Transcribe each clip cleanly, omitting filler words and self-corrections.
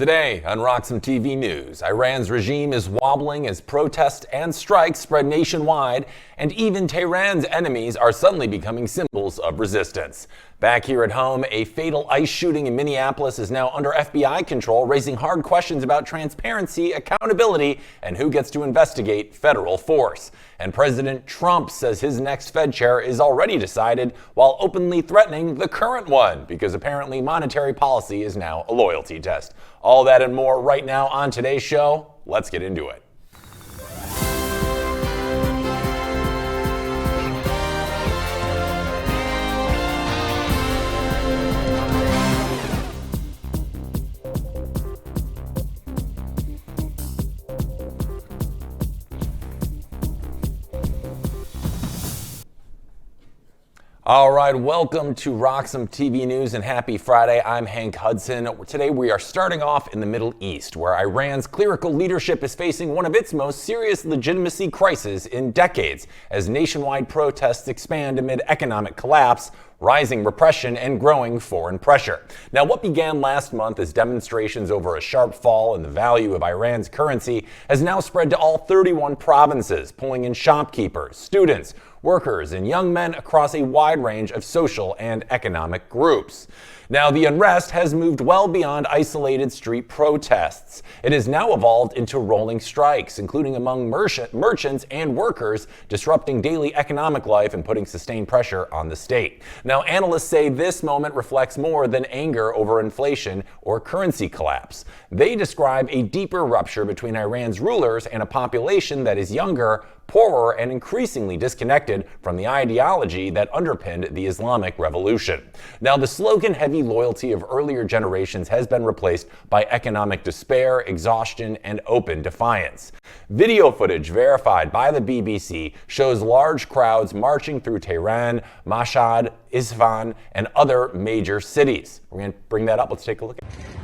Today on RoxomTV News, Iran's regime is wobbling as protests and strikes spread nationwide, and even Tehran's enemies are suddenly becoming symbols of resistance. Back here at home, a fatal ICE shooting in Minneapolis is now under FBI control, raising hard questions about transparency, accountability, and who gets to investigate federal force. And President Trump says his next Fed chair is already decided, while openly threatening the current one, because apparently monetary policy is now a loyalty test. All that and more right now on today's show. Let's get into it. All right, welcome to RoxomTV News and happy Friday. I'm Hank Hudson. Today we are starting off in the Middle East, where Iran's clerical leadership is facing one of its most serious legitimacy crises in decades, as nationwide protests expand amid economic collapse, rising repression, and growing foreign pressure. Now, what began last month as demonstrations over a sharp fall in the value of Iran's currency has now spread to all 31 provinces, pulling in shopkeepers, students, workers, and young men across a wide range of social and economic groups. Now, the unrest has moved well beyond isolated street protests. It has now evolved into rolling strikes, including among merchants and workers, disrupting daily economic life and putting sustained pressure on the state. Now, analysts say this moment reflects more than anger over inflation or currency collapse. They describe a deeper rupture between Iran's rulers and a population that is younger, poorer, and increasingly disconnected from the ideology that underpinned the Islamic Revolution. Now, the slogan-heavy loyalty of earlier generations has been replaced by economic despair, exhaustion, and open defiance. Video footage verified by the BBC shows large crowds marching through Tehran, Mashhad, Isfahan, and other major cities. We're going to bring that up. Let's take a look at it.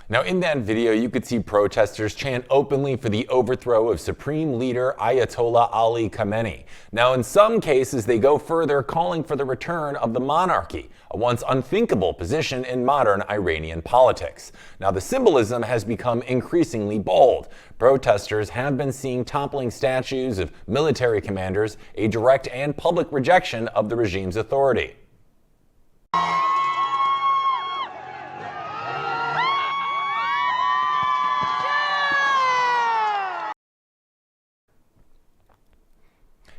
Now, in that video, you could see protesters chant openly for the overthrow of Supreme Leader Ayatollah Ali Khamenei. Now, in some cases, they go further, calling for the return of the monarchy, a once unthinkable position in modern Iranian politics. Now, the symbolism has become increasingly bold. Protesters have been seeing toppling statues of military commanders, a direct and public rejection of the regime's authority.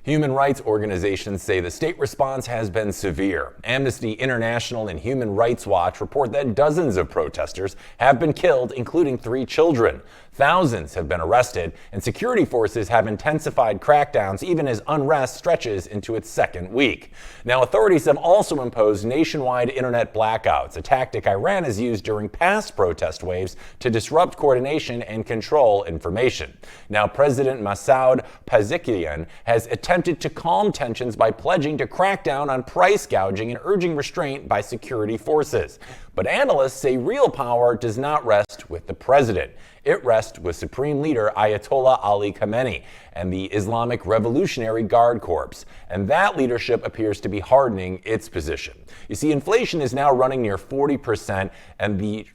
Human rights organizations say the state response has been severe. Amnesty International and Human Rights Watch report that dozens of protesters have been killed, including 3 children. Thousands have been arrested, and security forces have intensified crackdowns even as unrest stretches into its second week. Now, authorities have also imposed nationwide internet blackouts, a tactic Iran has used during past protest waves to disrupt coordination and control information. Now, President Masoud Pezeshkian has attempted to calm tensions by pledging to crack down on price gouging and urging restraint by security forces. But analysts say real power does not rest with the president. It rests with Supreme Leader Ayatollah Ali Khamenei and the Islamic Revolutionary Guard Corps. And that leadership appears to be hardening its position. You see, inflation is now running near 40%, and the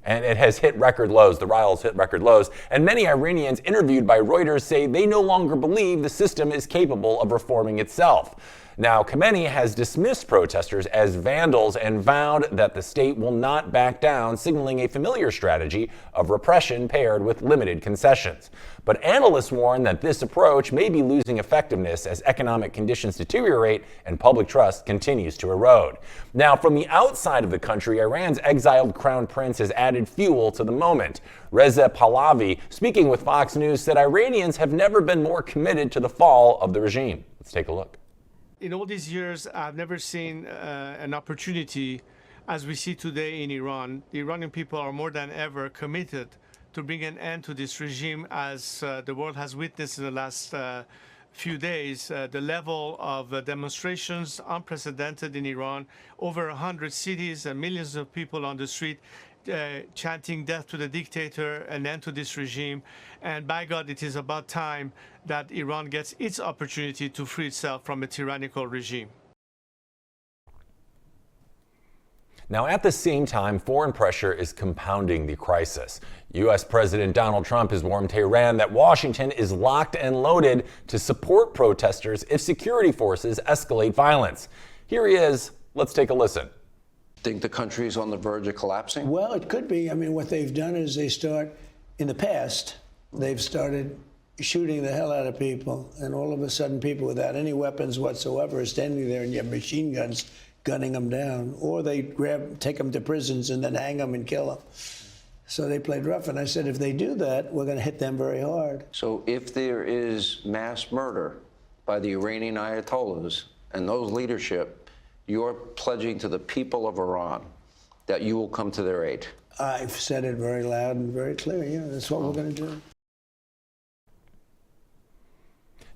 and it has hit record lows. The rial's hit record lows. And many Iranians interviewed by Reuters say they no longer believe the system is capable of reforming itself. Now, Khamenei has dismissed protesters as vandals and vowed that the state will not back down, signaling a familiar strategy of repression paired with limited concessions. But analysts warn that this approach may be losing effectiveness as economic conditions deteriorate and public trust continues to erode. Now, from the outside of the country, Iran's exiled crown prince has added fuel to the moment. Reza Pahlavi, speaking with Fox News, said Iranians have never been more committed to the fall of the regime. Let's take a look. In all these years, I've never seen an opportunity as we see today in Iran. The Iranian people are more than ever committed to bring an end to this regime, as the world has witnessed in the last few days. The level of demonstrations unprecedented in Iran, over 100 cities and millions of people on the street chanting death to the dictator, an end to this regime. And by God, it is about time that Iran gets its opportunity to free itself from a tyrannical regime. Now, at the same time, foreign pressure is compounding the crisis. U.S. President Donald Trump has warned Tehran that Washington is locked and loaded to support protesters if security forces escalate violence. Here he is. Let's take a listen. Think the country's on the verge of collapsing? Well, it could be. I mean, what they've done is in the past, they've started shooting the hell out of people, and all of a sudden people without any weapons whatsoever are standing there and you have machine guns gunning them down, or they take them to prisons and then hang them and kill them. So they played rough, and I said, if they do that, we're going to hit them very hard. So if there is mass murder by the Iranian Ayatollahs and those leadership, you're pledging to the people of Iran that you will come to their aid. I've said it very loud and very clear. Yeah, that's what we're going to do.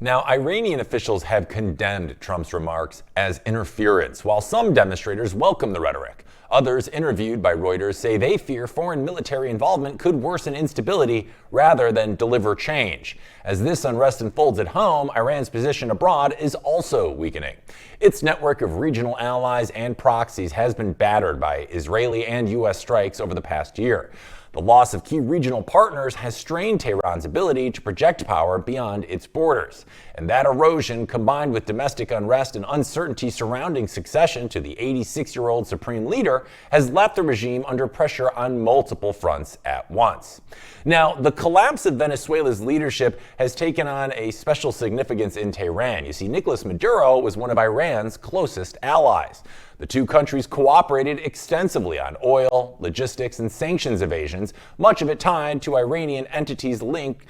Now, Iranian officials have condemned Trump's remarks as interference, while some demonstrators welcome the rhetoric. Others interviewed by Reuters say they fear foreign military involvement could worsen instability rather than deliver change. As this unrest unfolds at home, Iran's position abroad is also weakening. Its network of regional allies and proxies has been battered by Israeli and U.S. strikes over the past year. The loss of key regional partners has strained Tehran's ability to project power beyond its borders. And that erosion, combined with domestic unrest and uncertainty surrounding succession to the 86-year-old supreme leader, has left the regime under pressure on multiple fronts at once. Now, the collapse of Venezuela's leadership has taken on a special significance in Tehran. You see, Nicolas Maduro was one of Iran's closest allies. The two countries cooperated extensively on oil, logistics, and sanctions evasions, much of it tied to Iranian entities linked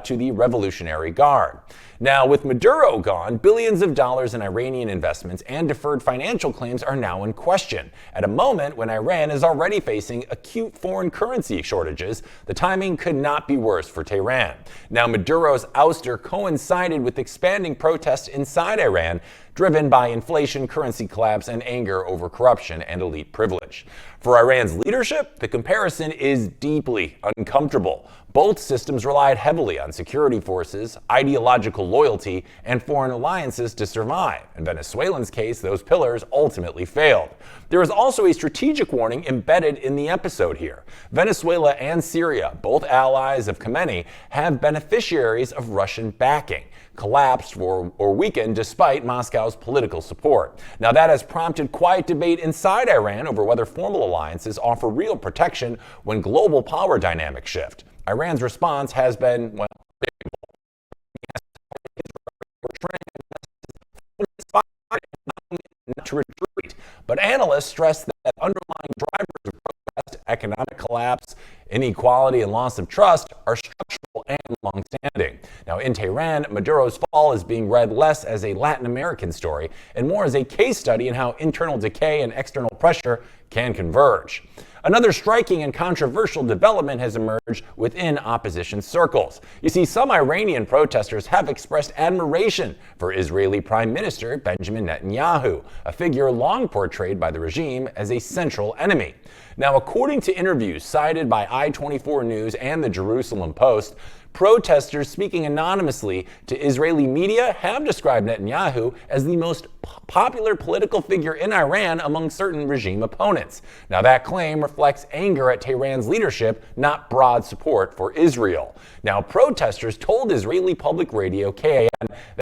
to the Revolutionary Guard. Now, with Maduro gone, billions of dollars in Iranian investments and deferred financial claims are now in question. At a moment when Iran is already facing acute foreign currency shortages, the timing could not be worse for Tehran. Now, Maduro's ouster coincided with expanding protests inside Iran, driven by inflation, currency collapse, and anger over corruption and elite privilege. For Iran's leadership, the comparison is deeply uncomfortable. Both systems relied heavily on security forces, ideological loyalty, and foreign alliances to survive. In Venezuelans' case, those pillars ultimately failed. There is also a strategic warning embedded in the episode here. Venezuela and Syria, both allies of Khamenei, have beneficiaries of Russian backing, collapsed or weakened despite Moscow's political support. Now, that has prompted quiet debate inside Iran over whether formal alliances offer real protection when global power dynamics shift. Iran's response has been, well, not to retreat. But analysts stress that underlying drivers of protest, economic collapse, inequality, and loss of trust are structural and long-standing. Now, in Tehran, Maduro's fall is being read less as a Latin American story and more as a case study in how internal decay and external pressure can converge. Another striking and controversial development has emerged within opposition circles. You see, some Iranian protesters have expressed admiration for Israeli Prime Minister Benjamin Netanyahu, a figure long portrayed by the regime as a central enemy. Now, according to interviews cited by I-24 News and the Jerusalem Post, protesters speaking anonymously to Israeli media have described Netanyahu as the most popular political figure in Iran among certain regime opponents. Now, that claim reflects anger at Tehran's leadership, not broad support for Israel. Now, protesters told Israeli public radio KAN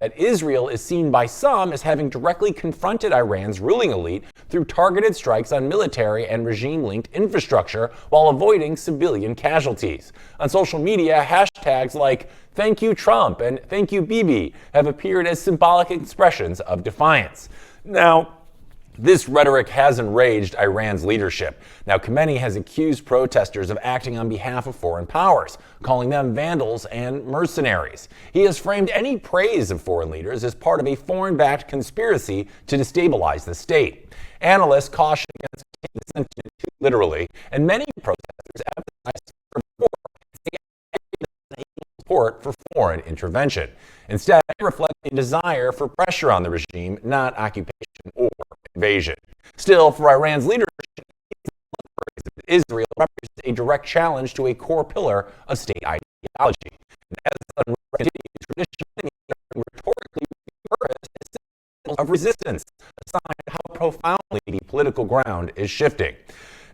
that Israel is seen by some as having directly confronted Iran's ruling elite through targeted strikes on military and regime-linked infrastructure while avoiding civilian casualties. On social media, hashtags like "Thank you Trump" and "Thank you Bibi" have appeared as symbolic expressions of defiance. Now, This rhetoric has enraged Iran's leadership. Now, Khamenei has accused protesters of acting on behalf of foreign powers, calling them vandals and mercenaries. He has framed any praise of foreign leaders as part of a foreign-backed conspiracy to destabilize the state. Analysts caution against taking the sentiment too literally, and many protesters emphasize support for foreign intervention. Instead, they reflect a desire for pressure on the regime, not occupation or invasion. Still, for Iran's leadership, Israel represents a direct challenge to a core pillar of state ideology. And as unrest continues, traditionally rhetorically referred as symbols of resistance, a sign of how profoundly the political ground is shifting.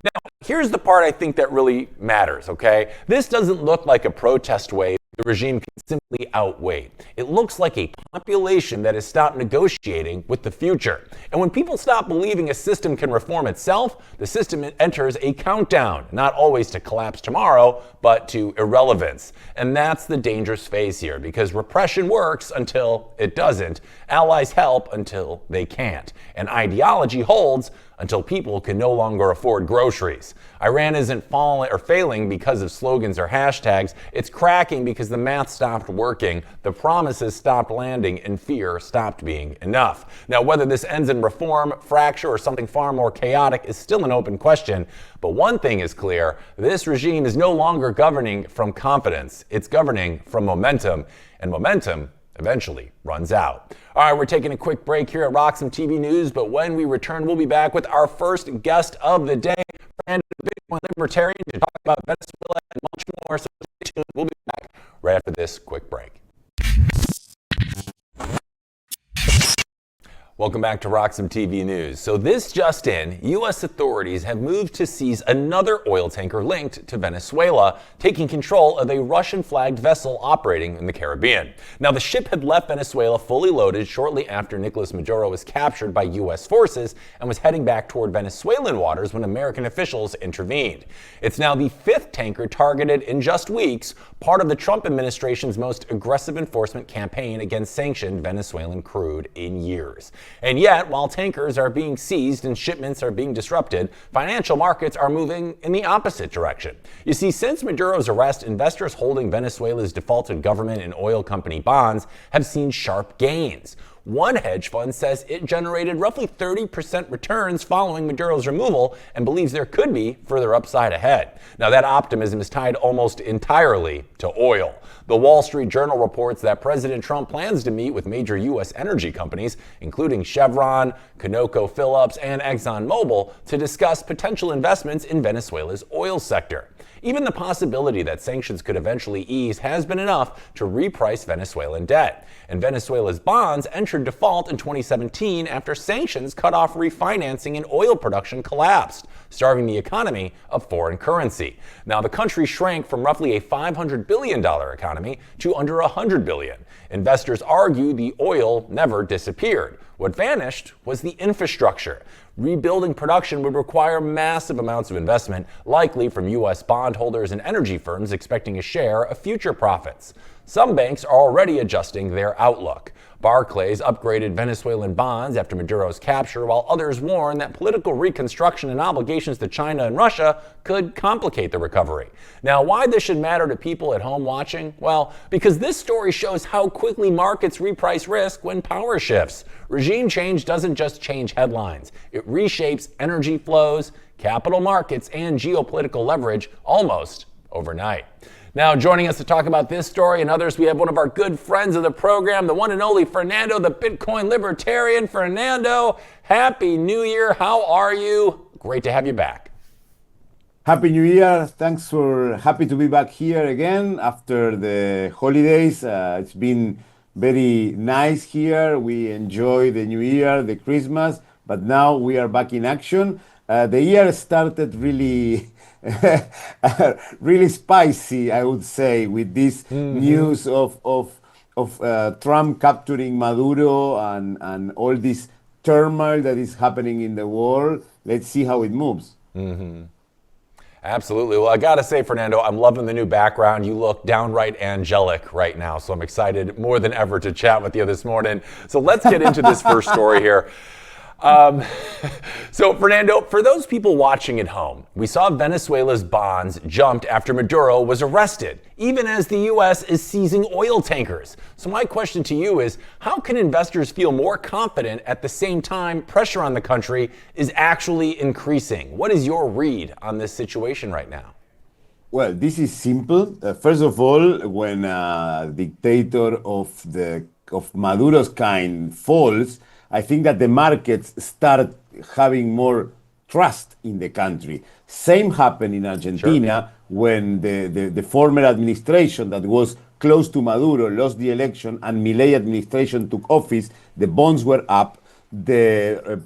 Now, here's the part I think that really matters, okay? This doesn't look like a protest wave the regime can simply outweigh. It looks like a population that has stopped negotiating with the future. And when people stop believing a system can reform itself, the system enters a countdown, not always to collapse tomorrow, but to irrelevance. And that's the dangerous phase here, because repression works until it doesn't, allies help until they can't, and ideology holds until people can no longer afford groceries. Iran isn't falling or failing because of slogans or hashtags. It's cracking because the math stopped working, the promises stopped landing, and fear stopped being enough. Now, whether this ends in reform, fracture, or something far more chaotic is still an open question. But one thing is clear: this regime is no longer governing from confidence. It's governing from momentum, and momentum eventually runs out. All right, we're taking a quick break here at RoxomTV News, but when we return, we'll be back with our first guest of the day, Fernando, Bitcoin libertarian, to talk about Venezuela and much more. So stay tuned. We'll be back right after this quick break. Welcome back to RoxomTV News. So this just in, U.S. authorities have moved to seize another oil tanker linked to Venezuela, taking control of a Russian-flagged vessel operating in the Caribbean. Now, the ship had left Venezuela fully loaded shortly after Nicolas Maduro was captured by U.S. forces and was heading back toward Venezuelan waters when American officials intervened. It's now the fifth tanker targeted in just weeks, part of the Trump administration's most aggressive enforcement campaign against sanctioned Venezuelan crude in years. And yet, while tankers are being seized and shipments are being disrupted, financial markets are moving in the opposite direction. You see, since Maduro's arrest, investors holding Venezuela's defaulted government and oil company bonds have seen sharp gains. One hedge fund says it generated roughly 30% returns following Maduro's removal and believes there could be further upside ahead. Now, that optimism is tied almost entirely to oil. The Wall Street Journal reports that President Trump plans to meet with major U.S. energy companies, including Chevron, ConocoPhillips, and ExxonMobil, to discuss potential investments in Venezuela's oil sector. Even the possibility that sanctions could eventually ease has been enough to reprice Venezuelan debt. And Venezuela's bonds entered default in 2017 after sanctions cut off refinancing and oil production collapsed, starving the economy of foreign currency. Now, the country shrank from roughly a $500 billion economy to under $100 billion. Investors argue the oil never disappeared. What vanished was the infrastructure. Rebuilding production would require massive amounts of investment, likely from U.S. bondholders and energy firms expecting a share of future profits. Some banks are already adjusting their outlook. Barclays upgraded Venezuelan bonds after Maduro's capture, while others warn that political reconstruction and obligations to China and Russia could complicate the recovery. Now, why this should matter to people at home watching? Well, because this story shows how quickly markets reprice risk when power shifts. Regime change doesn't just change headlines. It reshapes energy flows, capital markets, and geopolitical leverage almost overnight. Now, joining us to talk about this story and others, we have one of our good friends of the program, the one and only Fernando, the Bitcoin libertarian. Fernando, Happy New Year. How are you? Great to have you back. Happy New Year. Happy to be back here again after the holidays. It's been very nice here. We enjoy the New Year, the Christmas, but now we are back in action. The year started really really spicy, I would say, with this news of Trump capturing Maduro and all this turmoil that is happening in the world. Let's see how it moves. Absolutely. Well, I got to say, Fernando, I'm loving the new background. You look downright angelic right now, so I'm excited more than ever to chat with you this morning. So let's get into this first story here. Um, so, Fernando, for those people watching at home, we saw Venezuela's bonds jumped after Maduro was arrested, even as the U.S. is seizing oil tankers. So my question to you is, how can investors feel more confident at the same time pressure on the country is actually increasing? What is your read on this situation right now? Well, this is simple. First of all, when a dictator of Maduro's kind falls, I think that the markets start having more trust in the country. Same happened in Argentina when the former administration that was close to Maduro lost the election and Milei administration took office. The bonds were up. The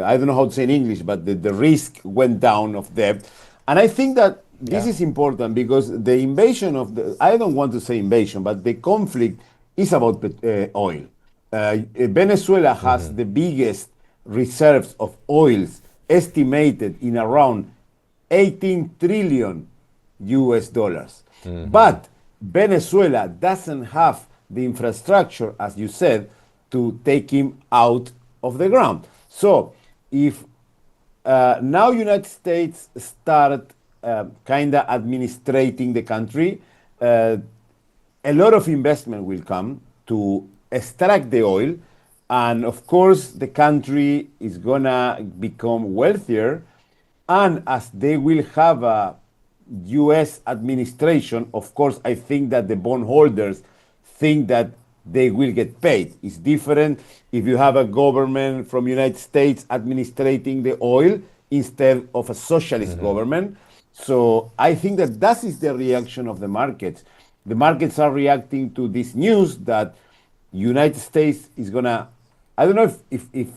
I don't know how to say in English, but the risk went down of debt. And I think that this is important because the invasion of I don't want to say invasion, but the conflict is about oil. Venezuela has the biggest reserves of oils estimated in around 18 trillion US dollars. But Venezuela doesn't have the infrastructure, as you said, to take him out of the ground. So if now United States start kind of administrating the country, a lot of investment will come to extract the oil, and of course the country is gonna become wealthier, and as they will have a US administration, of course I think that the bondholders think that they will get paid. It's different if you have a government from United States administrating the oil instead of a socialist government. So I think that that is the reaction of the markets. The markets are reacting to this news that United States is gonna, I don't know if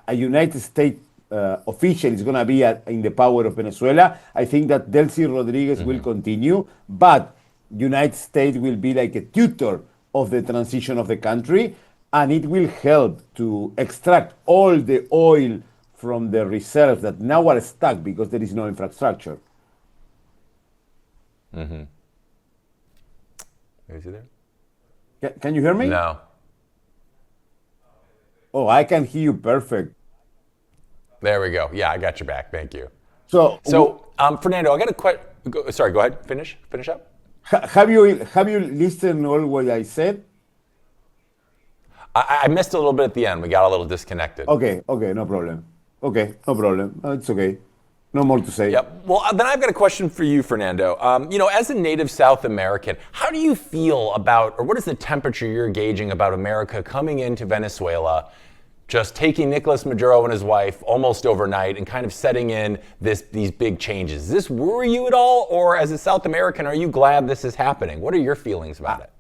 a United States official is gonna be in the power of Venezuela. I think that Delcy Rodriguez will continue, but United States will be like a tutor of the transition of the country, and it will help to extract all the oil from the reserves that now are stuck because there is no infrastructure. Is he there? Can you hear me? No. Oh, I can hear you perfect. There we go. Yeah, I got your back. Thank you. So, Fernando, I got a question. Sorry, go ahead. Finish up. have you listened all what I said? I missed a little bit at the end. We got a little disconnected. Okay, no problem. Okay, no problem. It's okay. No more to say. Yep. Well, then I've got a question for you, Fernando. As a native South American, how do you feel about, or what is the temperature you're gauging about America coming into Venezuela, just taking Nicolas Maduro and his wife almost overnight and kind of setting in these big changes? Does this worry you at all? Or as a South American, are you glad this is happening? What are your feelings about it?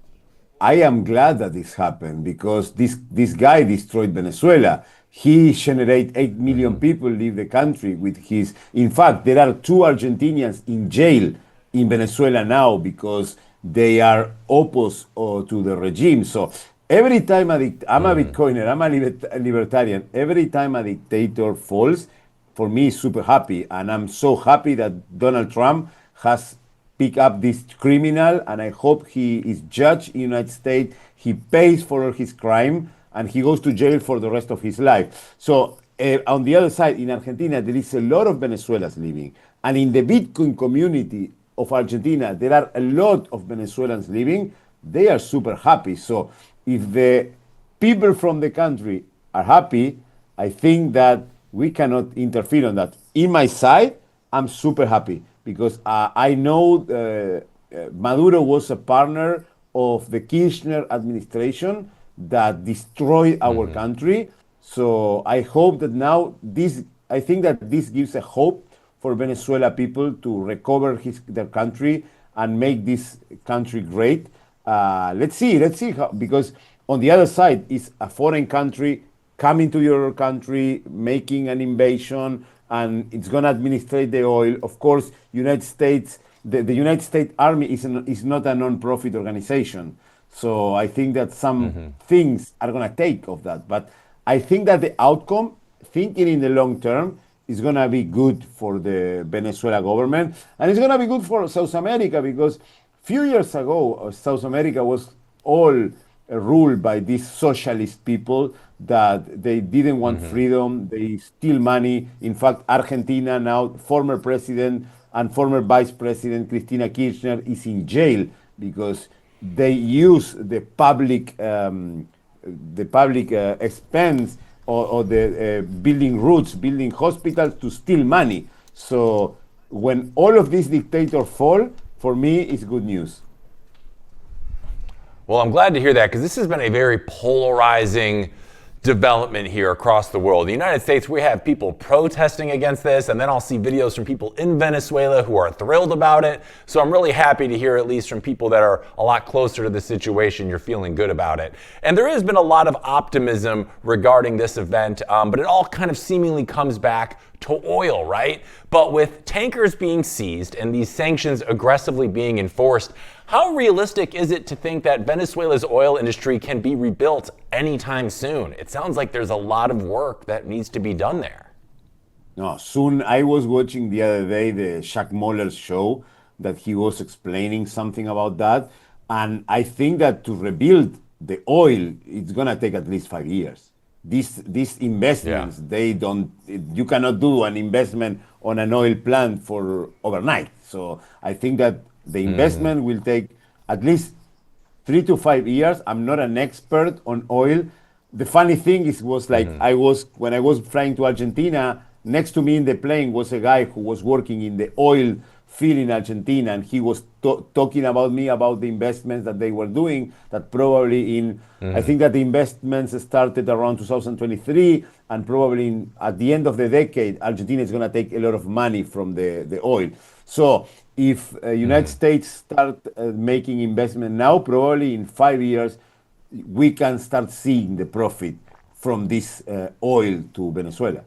I am glad that this happened because this guy destroyed Venezuela. He generated 8 million people leave the country with his. In fact, there are 2 Argentinians in jail in Venezuela now because they are opposed to the regime. So every time I'm a Bitcoiner, I'm a libertarian. Every time a dictator falls, for me, it's super happy. And I'm so happy that Donald Trump has picked up this criminal, and I hope he is judged in the United States. He pays for all his crime, and he goes to jail for the rest of his life. So on the other side, in Argentina, there is a lot of Venezuelans living. And in the Bitcoin community of Argentina, there are a lot of Venezuelans living. They are super happy. So if the people from the country are happy, I think that we cannot interfere on that. In my side, I'm super happy because I know Maduro was a partner of the Kirchner administration that destroyed our country. So I hope that now I think that this gives a hope for Venezuela people to recover their country and make this country great. Let's see how, because on the other side is a foreign country coming to your country, making an invasion, and it's going to administrate the oil. Of course, United States, the United States Army is not a non-profit organization. So I think that some things are going to take of that. But I think that the outcome, thinking in the long term, is going to be good for the Venezuela government. And it's going to be good for South America because few years ago, South America was all ruled by these socialist people that they didn't want freedom, they steal money. In fact, Argentina now, former president and former vice president Cristina Kirchner is in jail because they use the public expense or the building roads, building hospitals to steal money. So when all of these dictators fall, for me, it's good news. Well, I'm glad to hear that because this has been a very polarizing development here across the world. In the United States, we have people protesting against this, and then I'll see videos from people in Venezuela who are thrilled about it. So I'm really happy to hear, at least from people that are a lot closer to the situation, you're feeling good about it. And there has been a lot of optimism regarding this event, but it all kind of seemingly comes back to oil, right? But with tankers being seized and these sanctions aggressively being enforced, how realistic is it to think that Venezuela's oil industry can be rebuilt anytime soon? It sounds like there's a lot of work that needs to be done there. No, soon. I was watching the other day the Jacques Moller's show that he was explaining something about that. And I think that to rebuild the oil, it's going to take at least 5 years. These investments, you cannot do an investment on an oil plant for overnight. So I think that the investment will take at least 3 to 5 years. I'm not an expert on oil. The funny thing was like when I was flying to Argentina, next to me in the plane was a guy who was working in the oil field in Argentina, and he was talking about the investments that they were doing, that probably I think that the investments started around 2023, and probably at the end of the decade, Argentina is going to take a lot of money from the oil. So if United States start making investment now, probably in 5 years, we can start seeing the profit from this oil to Venezuela.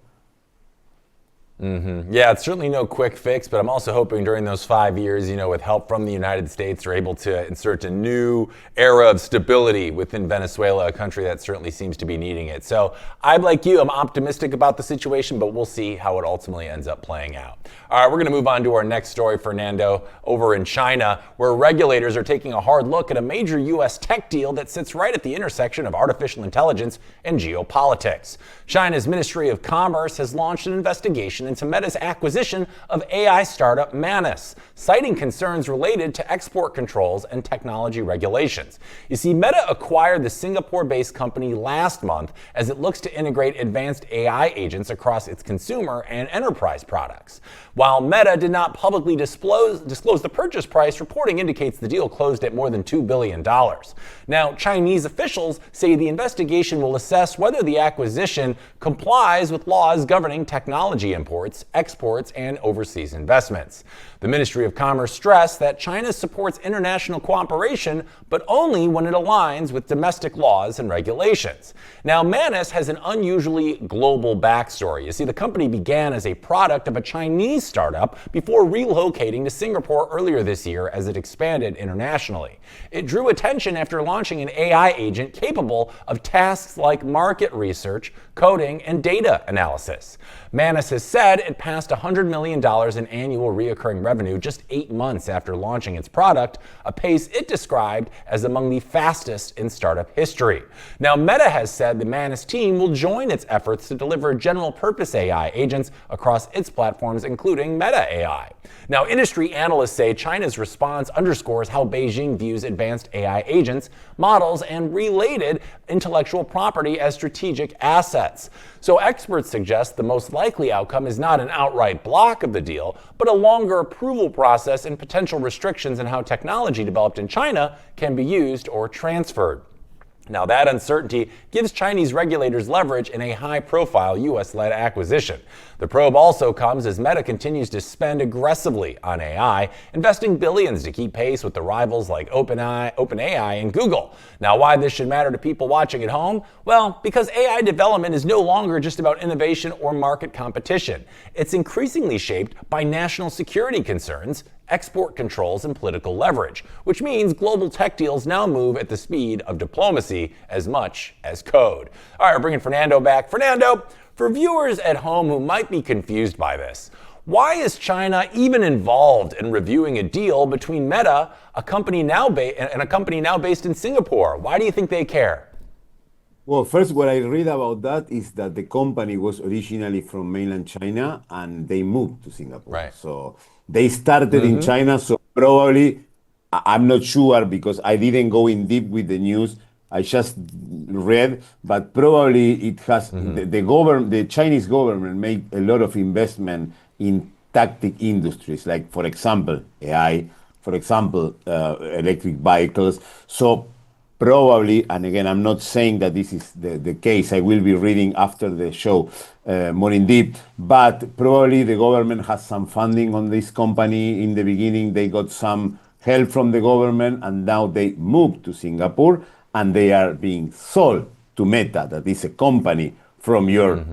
Yeah, it's certainly no quick fix, but I'm also hoping during those 5 years, with help from the United States, they're able to insert a new era of stability within Venezuela, a country that certainly seems to be needing it. So I'm like you, I'm optimistic about the situation, but we'll see how it ultimately ends up playing out. All right, we're going to move on to our next story, Fernando, over in China, where regulators are taking a hard look at a major U.S. tech deal that sits right at the intersection of artificial intelligence and geopolitics. China's Ministry of Commerce has launched an investigation into Meta's acquisition of AI startup Manus, citing concerns related to export controls and technology regulations. You see, Meta acquired the Singapore-based company last month as it looks to integrate advanced AI agents across its consumer and enterprise products. While Meta did not publicly disclose the purchase price, reporting indicates the deal closed at more than $2 billion. Now, Chinese officials say the investigation will assess whether the acquisition complies with laws governing technology imports, exports, and overseas investments. The Ministry of Commerce stressed that China supports international cooperation, but only when it aligns with domestic laws and regulations. Now, Manus has an unusually global backstory. You see, the company began as a product of a Chinese startup before relocating to Singapore earlier this year as it expanded internationally. It drew attention after launching an AI agent capable of tasks like market research, coding, and data analysis. Manus has said it passed $100 million in annual recurring revenue just 8 months after launching its product, a pace it described as among the fastest in startup history. Now, Meta has said the Manus team will join its efforts to deliver general-purpose AI agents across its platforms, including Meta AI. Now, industry analysts say China's response underscores how Beijing views advanced AI agents, models, and related intellectual property as strategic assets. So experts suggest the most likely outcome is not an outright block of the deal, but a longer approval process and potential restrictions in how technology developed in China can be used or transferred. Now, that uncertainty gives Chinese regulators leverage in a high-profile U.S.-led acquisition. The probe also comes as Meta continues to spend aggressively on AI, investing billions to keep pace with the rivals like OpenAI and Google. Now, why this should matter to people watching at home? Well, because AI development is no longer just about innovation or market competition. It's increasingly shaped by national security concerns, export controls, and political leverage, which means global tech deals now move at the speed of diplomacy as much as code. All right, we're bringing Fernando back. Fernando, for viewers at home who might be confused by this, Why is China even involved in reviewing a deal between Meta, a company now and a company now based in Singapore? Why do you think they care? Well, first, what I read about that is that the company was originally from mainland China and they moved to Singapore. Right. So they started in China. So probably, I'm not sure because I didn't go in deep with the news. I just read, but probably it has the Chinese government made a lot of investment in tactic industries, like for example AI, for example electric vehicles. So probably, and again, I'm not saying that this is the case. I will be reading after the show more in depth, but probably the government has some funding on this company. In the beginning, they got some help from the government, and now they moved to Singapore, and they are being sold to Meta, that is a company from your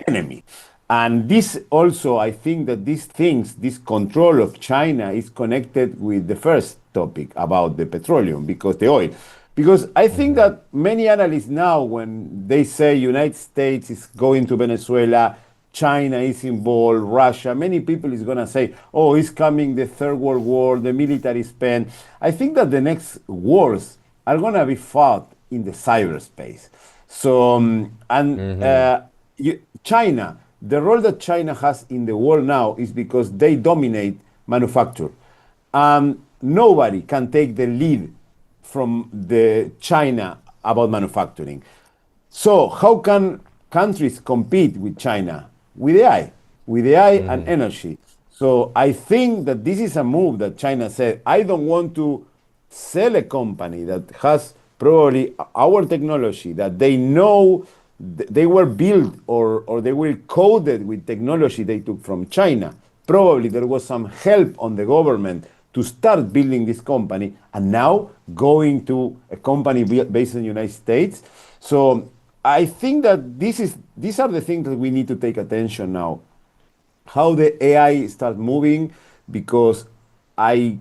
enemy. And this also, I think that these things, this control of China is connected with the first topic about the petroleum, because the oil. Because I think that many analysts now, when they say United States is going to Venezuela, China is involved, Russia, many people is going to say, oh, it's coming the Third World War, the military spend. I think that the next wars are going to be fought in the cyberspace. So, China, the role that China has in the world now is because they dominate manufacture. Nobody can take the lead from the China about manufacturing. So how can countries compete with China? With AI and energy. So I think that this is a move that China said, I don't want to sell a company that has probably our technology, that they know they were built or they were coded with technology they took from China. Probably there was some help on the government to start building this company, and now going to a company based in the United States. So I think that these are the things that we need to take attention now. How the AI starts moving, because I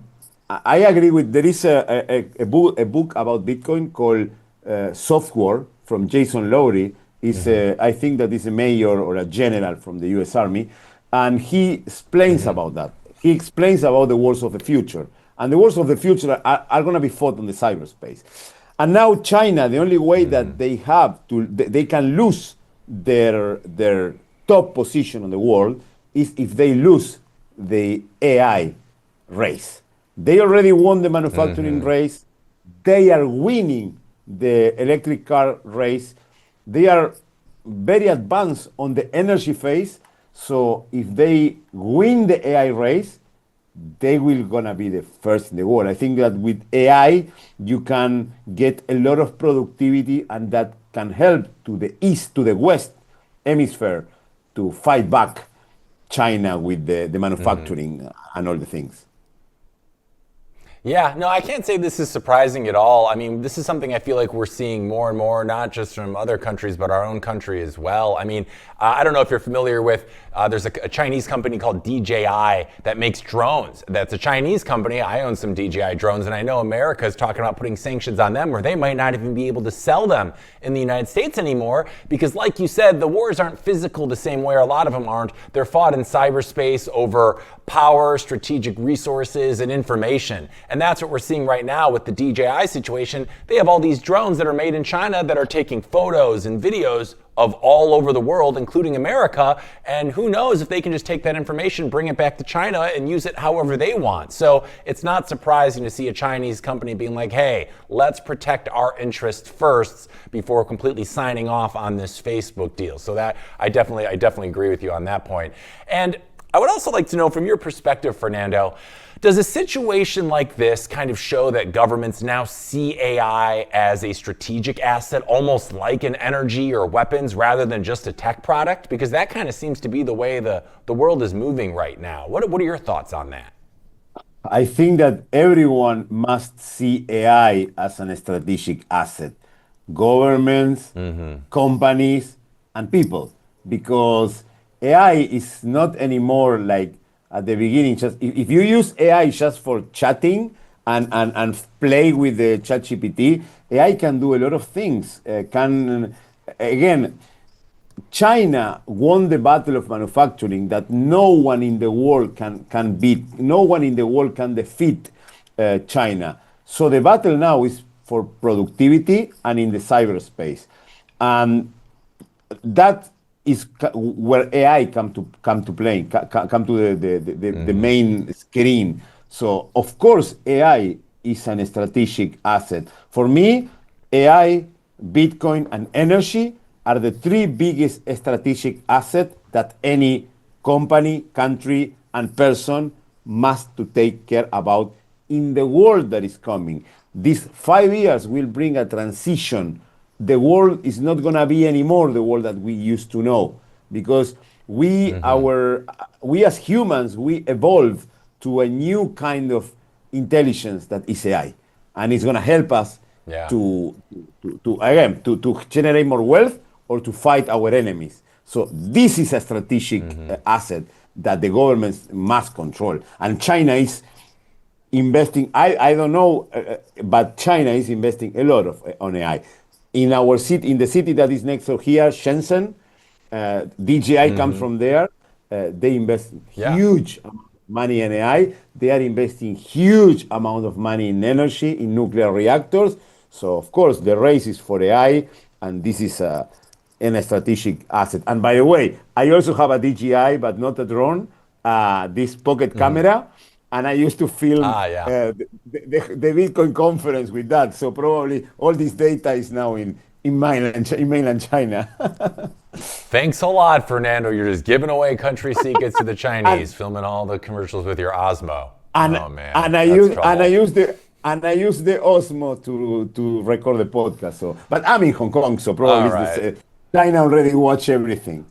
agree with, there is a book about Bitcoin called Software from Jason Lowry. I think that is a major or a general from the US Army, and he explains about that. He explains about the wars of the future. And the wars of the future are going to be fought on the cyberspace. And now China, the only way that they can lose their top position in the world is if they lose the AI race. They already won the manufacturing race. They are winning the electric car race. They are very advanced on the energy phase. So if they win the AI race, they will gonna be the first in the world. I think that with AI, you can get a lot of productivity, and that can help to the east, to the west hemisphere, to fight back China with the manufacturing and all the things. Yeah, no, I can't say this is surprising at all. I mean, this is something I feel like we're seeing more and more, not just from other countries, but our own country as well. I mean, I don't know if you're familiar with, there's a Chinese company called DJI that makes drones. That's a Chinese company. I own some DJI drones, and I know America is talking about putting sanctions on them, where they might not even be able to sell them in the United States anymore, because like you said, the wars aren't physical the same way, or a lot of them aren't. They're fought in cyberspace over power, strategic resources, and information. And that's what we're seeing right now with the DJI situation. They have all these drones that are made in China that are taking photos and videos of all over the world, including America. And who knows if they can just take that information, bring it back to China, and use it however they want. So it's not surprising to see a Chinese company being like, hey, let's protect our interests first before completely signing off on this Facebook deal. So that I definitely agree with you on that point. And I would also like to know, from your perspective, Fernando, does a situation like this kind of show that governments now see AI as a strategic asset, almost like an energy or weapons, rather than just a tech product? Because that kind of seems to be the way the world is moving right now. What are your thoughts on that? I think that everyone must see AI as an strategic asset. Governments, companies, and people. Because AI is not anymore like at the beginning. Just if you use AI just for chatting and play with the ChatGPT, AI can do a lot of things. Again, China won the battle of manufacturing that no one in the world can beat. No one in the world can defeat China. So the battle now is for productivity and in the cyberspace. And that is where AI come to play, come to the main screen. So of course AI is a strategic asset. For me, AI, Bitcoin, and energy are the three biggest strategic assets that any company, country, and person must to take care about in the world that is coming. These 5 years will bring a transition. The world is not going to be anymore the world that we used to know, because we as humans, we evolve to a new kind of intelligence that is AI, and it's going to help us to generate more wealth or to fight our enemies. So this is a strategic asset that the governments must control, and China is investing. I don't know, but China is investing a lot on AI. In our city, in the city that is next to here, Shenzhen, DJI comes from there. They invest huge money in AI. They are investing huge amount of money in energy, in nuclear reactors. So of course the race is for AI, and this is a strategic asset. And by the way, I also have a DJI, but not a drone. This pocket camera. And I used to film the Bitcoin conference with that. So probably all this data is now in mainland China. Thanks a lot, Fernando. You're just giving away country secrets to the Chinese, filming all the commercials with your Osmo. Oh man! And I use the Osmo to record the podcast. So, but I'm in Hong Kong, so probably China already watch everything.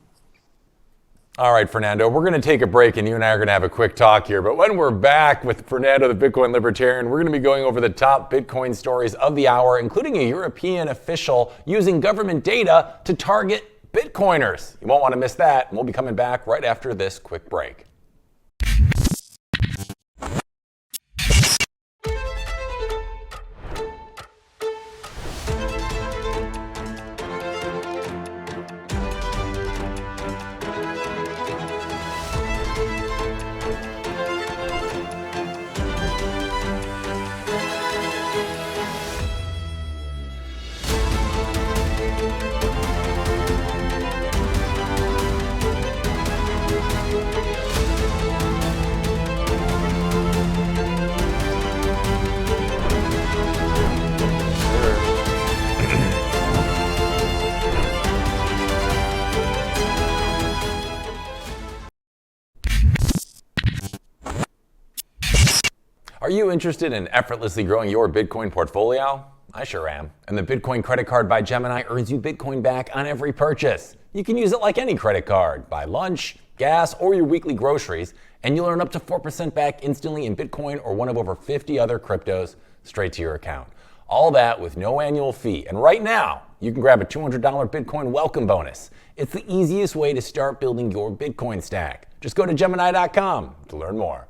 All right, Fernando, we're going to take a break, and you and I are going to have a quick talk here. But when we're back with Fernando, the Bitcoin Libertarian, we're going to be going over the top Bitcoin stories of the hour, including a European official using government data to target Bitcoiners. You won't want to miss that, and we'll be coming back right after this quick break. Are you interested in effortlessly growing your Bitcoin portfolio? I sure am. And the Bitcoin credit card by Gemini earns you Bitcoin back on every purchase. You can use it like any credit card. Buy lunch, gas, or your weekly groceries, and you'll earn up to 4% back instantly in Bitcoin or one of over 50 other cryptos straight to your account. All that with no annual fee. And right now, you can grab a $200 Bitcoin welcome bonus. It's the easiest way to start building your Bitcoin stack. Just go to Gemini.com to learn more.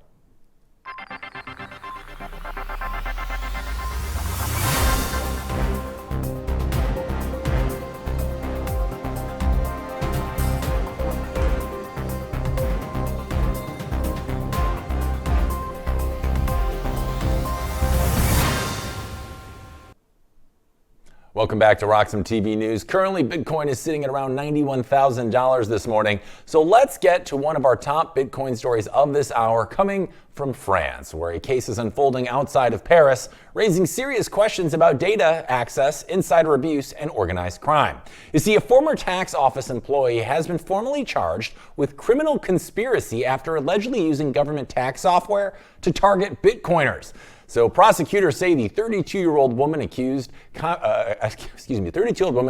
Welcome back to RoxomTV News. Currently, Bitcoin is sitting at around $91,000 this morning. So let's get to one of our top Bitcoin stories of this hour, coming from France, where a case is unfolding outside of Paris, raising serious questions about data access, insider abuse, and organized crime. You see, a former tax office employee has been formally charged with criminal conspiracy after allegedly using government tax software to target Bitcoiners. So prosecutors say the 32-year-old woman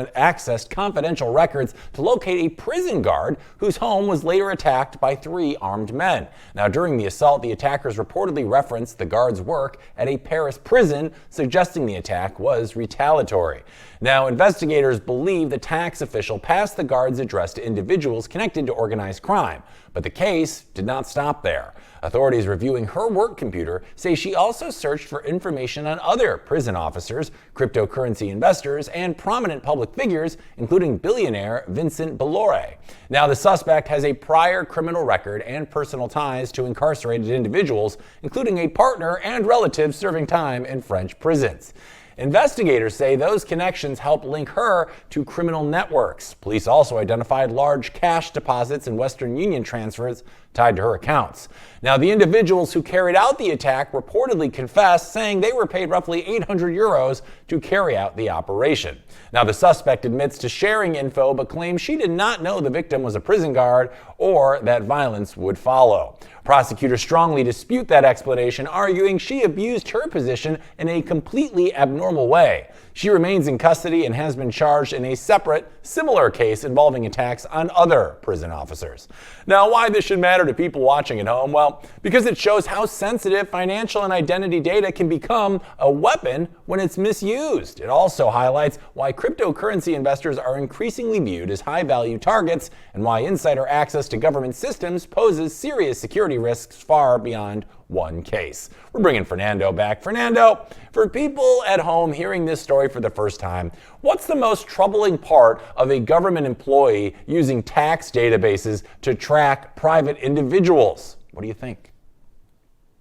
accessed confidential records to locate a prison guard whose home was later attacked by 3 armed men. Now, during the assault, the attackers reportedly referenced the guard's work at a Paris prison, suggesting the attack was retaliatory. Now, investigators believe the tax official passed the guard's address to individuals connected to organized crime, but the case did not stop there. Authorities reviewing her work computer say she also searched for information on other prison officers, cryptocurrency investors, and prominent public figures, including billionaire Vincent Bolloré. Now, the suspect has a prior criminal record and personal ties to incarcerated individuals, including a partner and relatives serving time in French prisons. Investigators say those connections help link her to criminal networks. Police also identified large cash deposits and Western Union transfers tied to her accounts. Now, the individuals who carried out the attack reportedly confessed, saying they were paid roughly 800 euros to carry out the operation. Now, the suspect admits to sharing info, but claims she did not know the victim was a prison guard or that violence would follow. Prosecutors strongly dispute that explanation, arguing she abused her position in a completely abnormal way. She remains in custody and has been charged in a separate, similar case involving attacks on other prison officers. Now, why this should matter to people watching at home? Well, because it shows how sensitive financial and identity data can become a weapon when it's misused. It also highlights why cryptocurrency investors are increasingly viewed as high-value targets and why insider access to government systems poses serious security risks far beyond one case. We're bringing Fernando back. Fernando, for people at home hearing this story for the first time, what's the most troubling part of a government employee using tax databases to track private individuals? What do you think?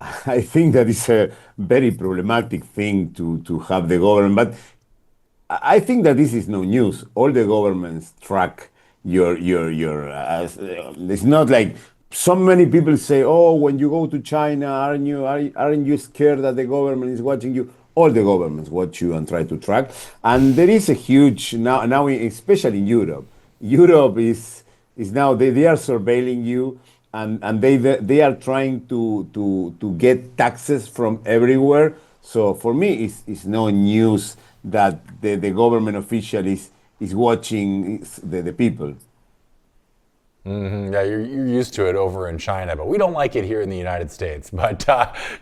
I think that is a very problematic thing to have the government, but I think that this is no news. All the governments track your it's not like so many people say, oh, when you go to China, aren't you scared that the government is watching you? All the governments watch you and try to track. And there is a huge, now especially in Europe. Europe is now, they are surveilling you and they are trying to get taxes from everywhere. So for me, it's no news that the government official is watching the people. Mm-hmm. Yeah, you're used to it over in China, but we don't like it here in the United States. But,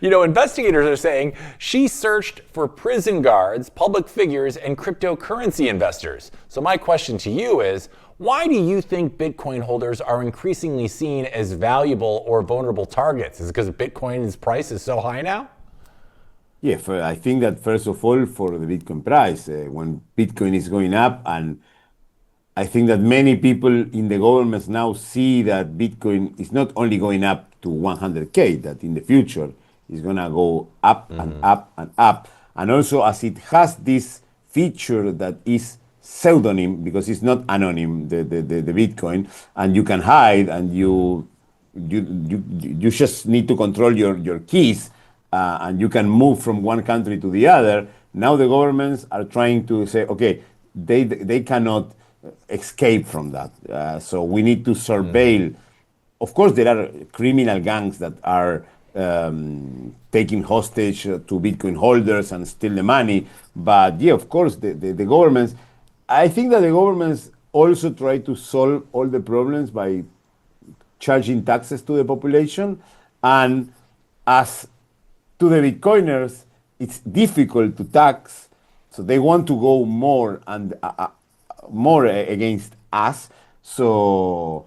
investigators are saying she searched for prison guards, public figures, and cryptocurrency investors. So my question to you is, why do you think Bitcoin holders are increasingly seen as valuable or vulnerable targets? Is it because Bitcoin's price is so high now? Yeah, I think that first of all, for the Bitcoin price, when Bitcoin is going up, and I think that many people in the governments now see that Bitcoin is not only going up to 100K, that in the future is going to go up and up and up. And also, as it has this feature that is pseudonym, because it's not anonym, the Bitcoin, and you can hide, and you just need to control your keys, and you can move from one country to the other. Now the governments are trying to say, okay, they cannot escape from that. So we need to surveil. Of course, there are criminal gangs that are taking hostage to Bitcoin holders and steal the money. But yeah, of course, the governments, I think that the governments also try to solve all the problems by charging taxes to the population. And as to the Bitcoiners, it's difficult to tax. So they want to go more and more against us, so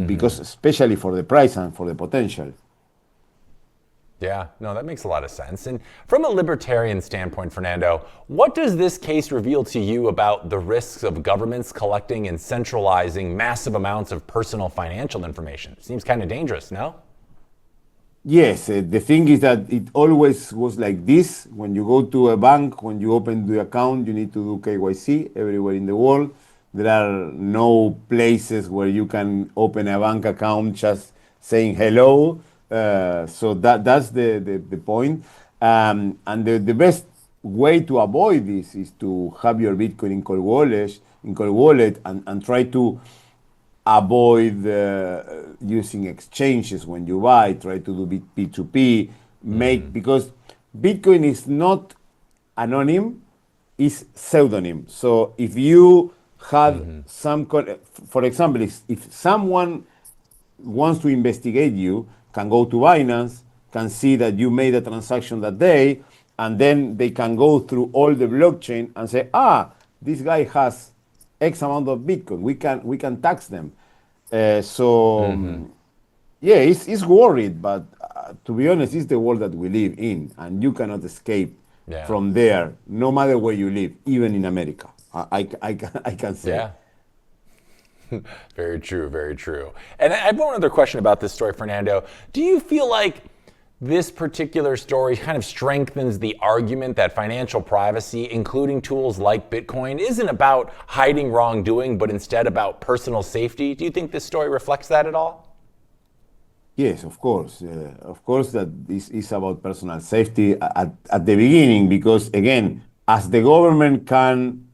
because especially for the price and for the potential. Yeah, no, that makes a lot of sense. And from a libertarian standpoint, Fernando, what does this case reveal to you about the risks of governments collecting and centralizing massive amounts of personal financial information? Seems kind of dangerous, no? Yes, the thing is that it always was like this. When you go to a bank, when you open the account, you need to do KYC everywhere in the world. There are no places where you can open a bank account just saying hello. So that's the point. And the best way to avoid this is to have your Bitcoin in cold wallet, and try to avoid using exchanges when you buy. Try to do P2P. Because Bitcoin is not anonym, it's pseudonym. So if you have for example, if someone wants to investigate you, can go to Binance, can see that you made a transaction that day, and then they can go through all the blockchain and say, this guy has X amount of Bitcoin. We can tax them. Yeah, it's worried, but to be honest, it's the world that we live in, and you cannot escape Yeah. from there, no matter where you live, even in America. I can say. Yeah. Very true, very true. And I have one other question about this story, Fernando. Do you feel like this particular story kind of strengthens the argument that financial privacy, including tools like Bitcoin, isn't about hiding wrongdoing, but instead about personal safety? Do you think this story reflects that at all? Yes, of course. Of course that this is about personal safety at the beginning, because again, as the government can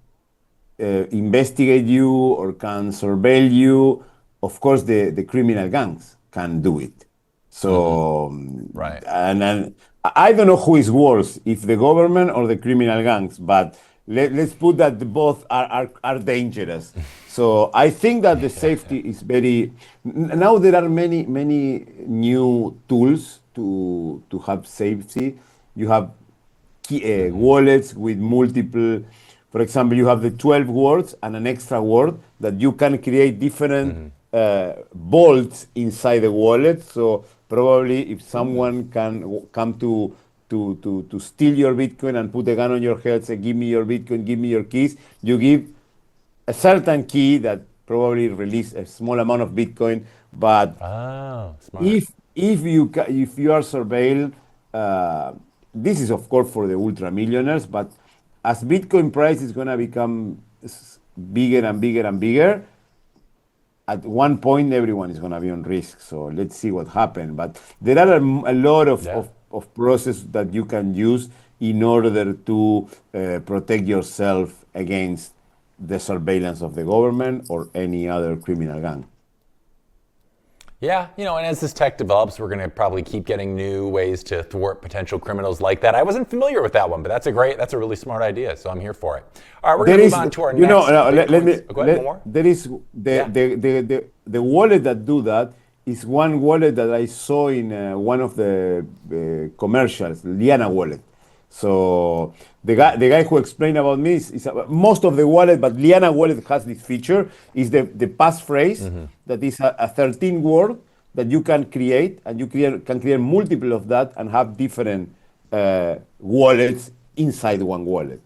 investigate you or can surveil you, of course the criminal gangs can do it. So, Right. And I don't know who is worse, if the government or the criminal gangs, but let's put that both are dangerous. So I think that the safety is very, now there are many new tools to have safety. You have wallets with multiple, for example, you have the 12 words and an extra word that you can create different vaults inside the wallet. So probably if someone can come to steal your Bitcoin and put a gun on your head, say, give me your Bitcoin, give me your keys, you give a certain key that probably release a small amount of Bitcoin. But Smart. if you are surveilled, this is of course for the ultra millionaires, but as Bitcoin price is going to become bigger and bigger and bigger, at one point everyone is going to be on risk. So let's see what happens. But there are a lot of process that you can use in order to protect yourself against the surveillance of the government or any other criminal gang. Yeah, and as this tech develops, we're going to probably keep getting new ways to thwart potential criminals like that. I wasn't familiar with that one, but that's a really smart idea, so I'm here for it. All right, we're going to move on to our next. Go ahead, one more. There is the wallet that do that is one wallet that I saw in one of the commercials, Liana wallet. So the guy who explained about me is most of the wallet, but Liana wallet has this feature, is the passphrase that is a 13 word that you can create, and you can create multiple of that and have different wallets inside one wallet.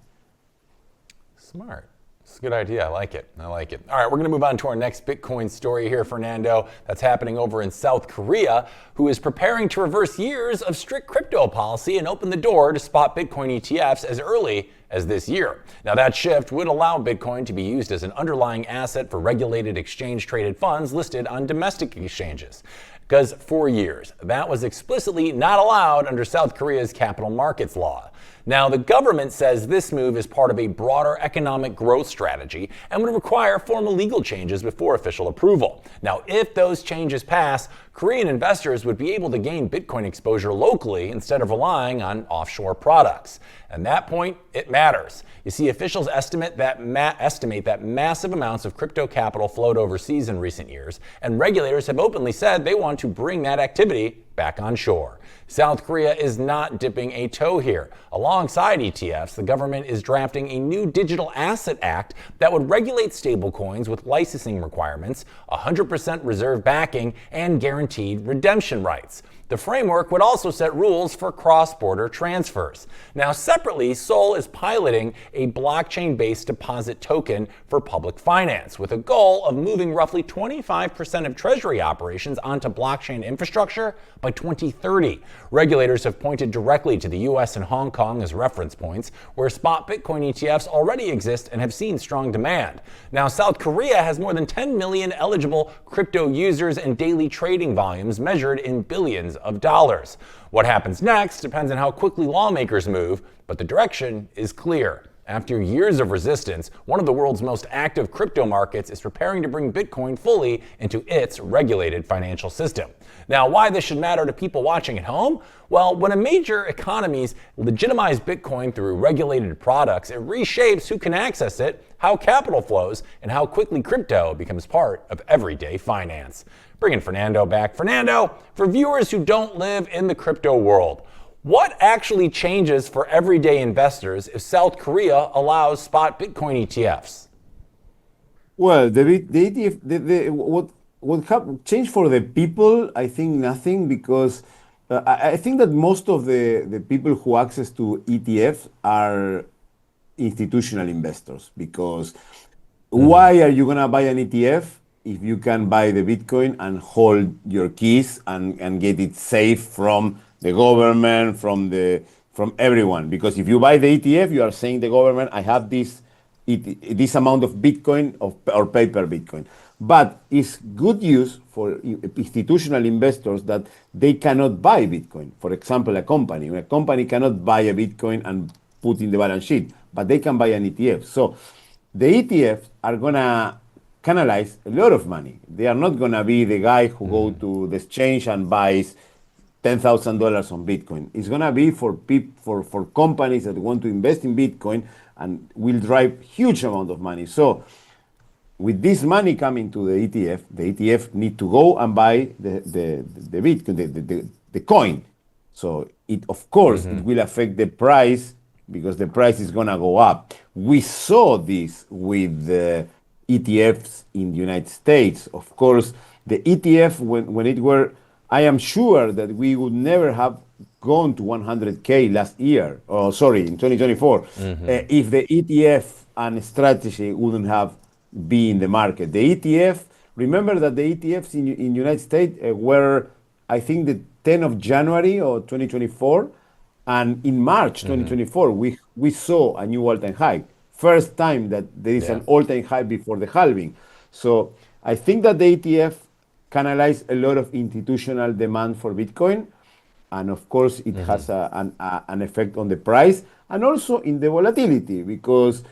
Smart. It's a good idea. I like it. All right, we're going to move on to our next Bitcoin story here, Fernando. That's happening over in South Korea, who is preparing to reverse years of strict crypto policy and open the door to spot Bitcoin ETFs as early as this year. Now, that shift would allow Bitcoin to be used as an underlying asset for regulated exchange-traded funds listed on domestic exchanges. Because for years, that was explicitly not allowed under South Korea's capital markets law. Now, the government says this move is part of a broader economic growth strategy and would require formal legal changes before official approval. Now, if those changes pass, Korean investors would be able to gain Bitcoin exposure locally instead of relying on offshore products. And that point, it matters. You see, officials estimate that massive amounts of crypto capital flowed overseas in recent years, and regulators have openly said they want to bring that activity back on shore. South Korea is not dipping a toe here. Alongside ETFs, the government is drafting a new Digital Asset Act that would regulate stablecoins with licensing requirements, 100% reserve backing, and guaranteed redemption rights. The framework would also set rules for cross-border transfers. Now, separately, Seoul is piloting a blockchain-based deposit token for public finance, with a goal of moving roughly 25% of treasury operations onto blockchain infrastructure by 2030. Regulators have pointed directly to the US and Hong Kong as reference points, where spot Bitcoin ETFs already exist and have seen strong demand. Now, South Korea has more than 10 million eligible crypto users and daily trading volumes measured in billions of dollars. What happens next depends on how quickly lawmakers move, but the direction is clear. After years of resistance, one of the world's most active crypto markets is preparing to bring Bitcoin fully into its regulated financial system. Now, why this should matter to people watching at home? Well, when a major economies legitimize Bitcoin through regulated products, it reshapes who can access it, how capital flows, and how quickly crypto becomes part of everyday finance. Bringing Fernando back. Fernando, for viewers who don't live in the crypto world, what actually changes for everyday investors if South Korea allows spot Bitcoin ETFs? Well, the ETF, what change for the people? I think nothing, because I think that most of the people who access to ETFs are institutional investors because why are you going to buy an ETF if you can buy the Bitcoin and hold your keys and get it safe from the government, from everyone? Because if you buy the ETF, you are saying the government, I have this amount of Bitcoin or paper Bitcoin. But it's good use for institutional investors that they cannot buy Bitcoin. For example, a company cannot buy a Bitcoin and put in the balance sheet, but they can buy an ETF. So the ETFs are gonna canalize a lot of money. They are not gonna be the guy who go to the exchange and buys $10,000 on Bitcoin. It's gonna be for companies that want to invest in Bitcoin and will drive huge amount of money. So with this money coming to the ETF need to go and buy the Bitcoin, the coin. So it of course it will affect the price because the price is gonna go up. We saw this with the ETFs in the United States. Of course, the ETF when it were, I am sure that we would never have gone to 100K last year, or sorry, in 2024, if the ETF and strategy wouldn't have been in the market. The ETF, remember that the ETFs in United States were, I think, the 10th of January or 2024, and in March 2024, we saw a new all-time high. First time that there is an all-time high before the halving. So I think that the ETF canalize a lot of institutional demand for Bitcoin, and of course it has an effect on the price and also in the volatility, because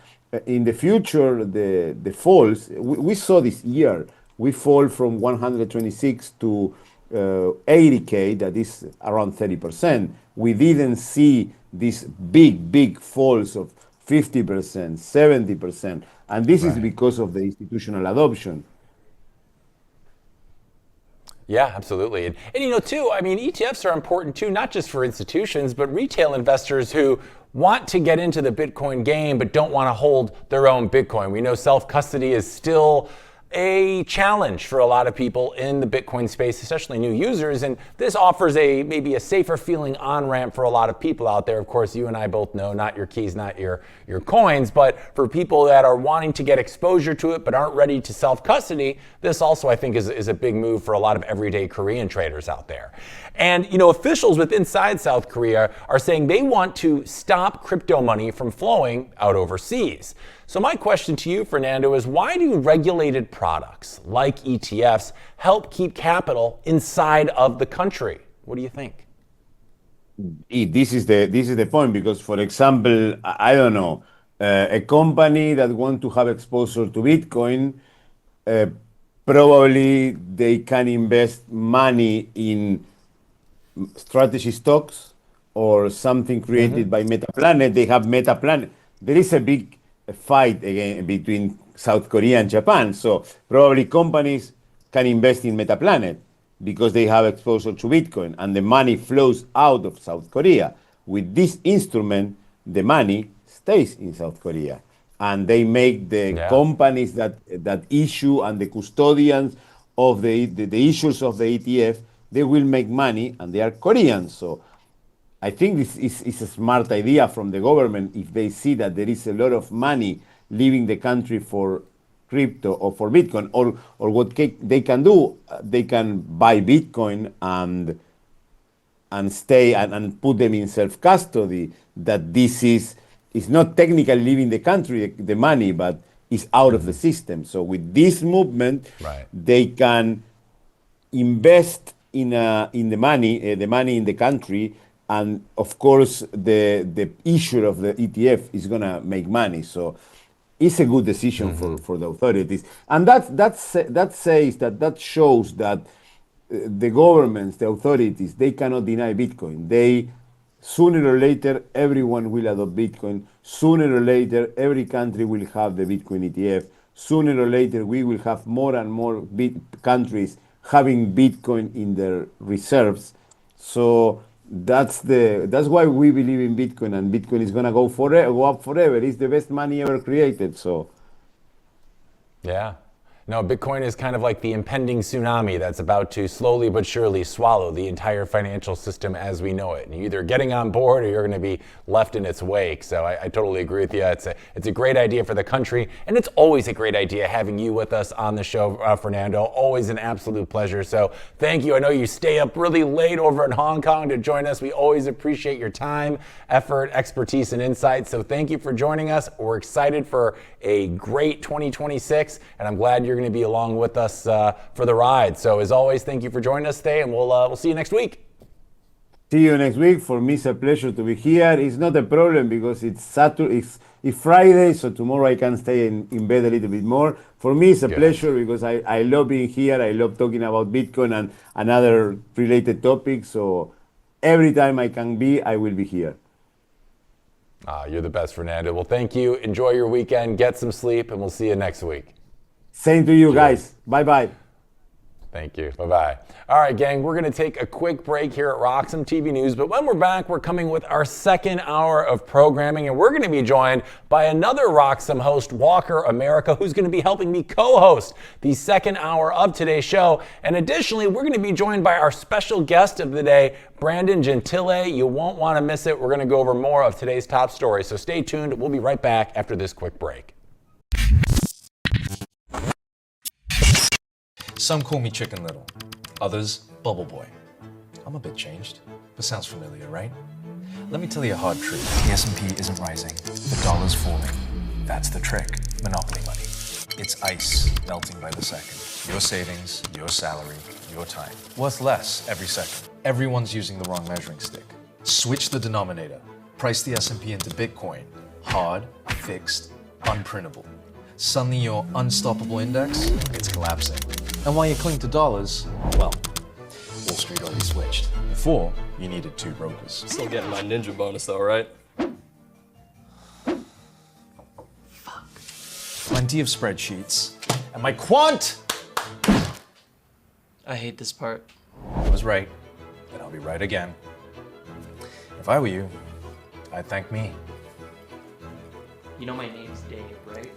in the future the falls we saw this year, we fall from 126 to 80K, that is around 30%. We didn't see these big falls of 50%, 70%, and this is because of the institutional adoption. Yeah, absolutely. And you know, too, I mean, ETFs are important too, not just for institutions, but retail investors who want to get into the Bitcoin game but don't want to hold their own Bitcoin. We know self-custody is still a challenge for a lot of people in the Bitcoin space, especially new users, and this offers maybe a safer feeling on-ramp for a lot of people out there. Of course, you and I both know, not your keys, not your coins, but for people that are wanting to get exposure to it but aren't ready to self-custody, this also, I think, is a big move for a lot of everyday Korean traders out there. And you know, officials inside South Korea are saying they want to stop crypto money from flowing out overseas. So my question to you, Fernando, is why do regulated products like ETFs help keep capital inside of the country? What do you think? This is the point, because, for example, I don't know, a company that want to have exposure to Bitcoin, probably they can invest money in strategy stocks or something created by Metaplanet. They have Metaplanet. There is a big fight again between South Korea and Japan. So probably companies can invest in Metaplanet because they have exposure to Bitcoin and the money flows out of South Korea. With this instrument, the money stays in South Korea. And they make the companies that issue and the custodians of the issues of the ETF, they will make money, and they are Koreans. So I think this is a smart idea from the government if they see that there is a lot of money leaving the country for crypto or for Bitcoin, or what they can do, they can buy Bitcoin and stay and put them in self-custody, that this is not technically leaving the country, the money, but is out of the system. So with this movement, they can invest in the money in the country, and of course the issuer of the ETF is gonna make money. So it's a good decision for the authorities, and that shows that the governments, the authorities, they cannot deny Bitcoin. Sooner or later everyone will adopt Bitcoin. Sooner or later every country will have the Bitcoin ETF. Sooner or later we will have more and more countries having Bitcoin in their reserves. So that's why we believe in Bitcoin, and Bitcoin is gonna go up forever. It's the best money ever created. So yeah. No, Bitcoin is kind of like the impending tsunami that's about to slowly but surely swallow the entire financial system as we know it. And you're either getting on board or you're going to be left in its wake. So I totally agree with you. It's a great idea for the country, and it's always a great idea having you with us on the show, Fernando. Always an absolute pleasure. So thank you. I know you stay up really late over in Hong Kong to join us. We always appreciate your time, effort, expertise, and insight. So thank you for joining us. We're excited for a great 2026, and I'm glad you're going to be along with us for the ride. So as always, thank you for joining us today, and we'll see you next week. See you next week. For me, it's a pleasure to be here. It's not a problem because it's Saturday, it's Friday, so tomorrow I can stay in bed a little bit more. For me, it's a pleasure because I love being here. I love talking about Bitcoin and other related topics. So every time I can be, I will be here. You're the best, Fernando. Well, thank you. Enjoy your weekend. Get some sleep, and we'll see you next week. Same to you guys. Bye-bye. Thank you. Bye-bye. All right, gang, we're going to take a quick break here at RoxomTV News, but when we're back, we're coming with our second hour of programming, and we're going to be joined by another Roxom host, Walker America, who's going to be helping me co-host the second hour of today's show. And additionally, we're going to be joined by our special guest of the day, Brandon Gentile. You won't want to miss it. We're going to go over more of today's top stories, so stay tuned. We'll be right back after this quick break. Some call me Chicken Little, others Bubble Boy. I'm a bit changed, but sounds familiar, right? Let me tell you a hard truth. The S&P isn't rising, the dollar's falling. That's the trick, monopoly money. It's ice melting by the second. Your savings, your salary, your time. Worth less every second. Everyone's using the wrong measuring stick. Switch the denominator. Price the S&P into Bitcoin. Hard, fixed, unprintable. Suddenly your unstoppable index, it's collapsing. And while you cling to dollars, well, Wall Street already switched. Before, you needed two brokers. Still getting my ninja bonus though, right? Fuck. Plenty of spreadsheets. And my quant! I hate this part. I was right, and I'll be right again. If I were you, I'd thank me. You know my name's Dave, right?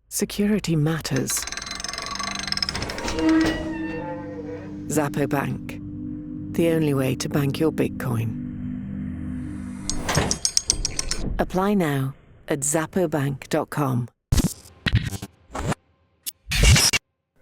Security matters. Zappo Bank, the only way to bank your Bitcoin. Apply now at zappobank.com.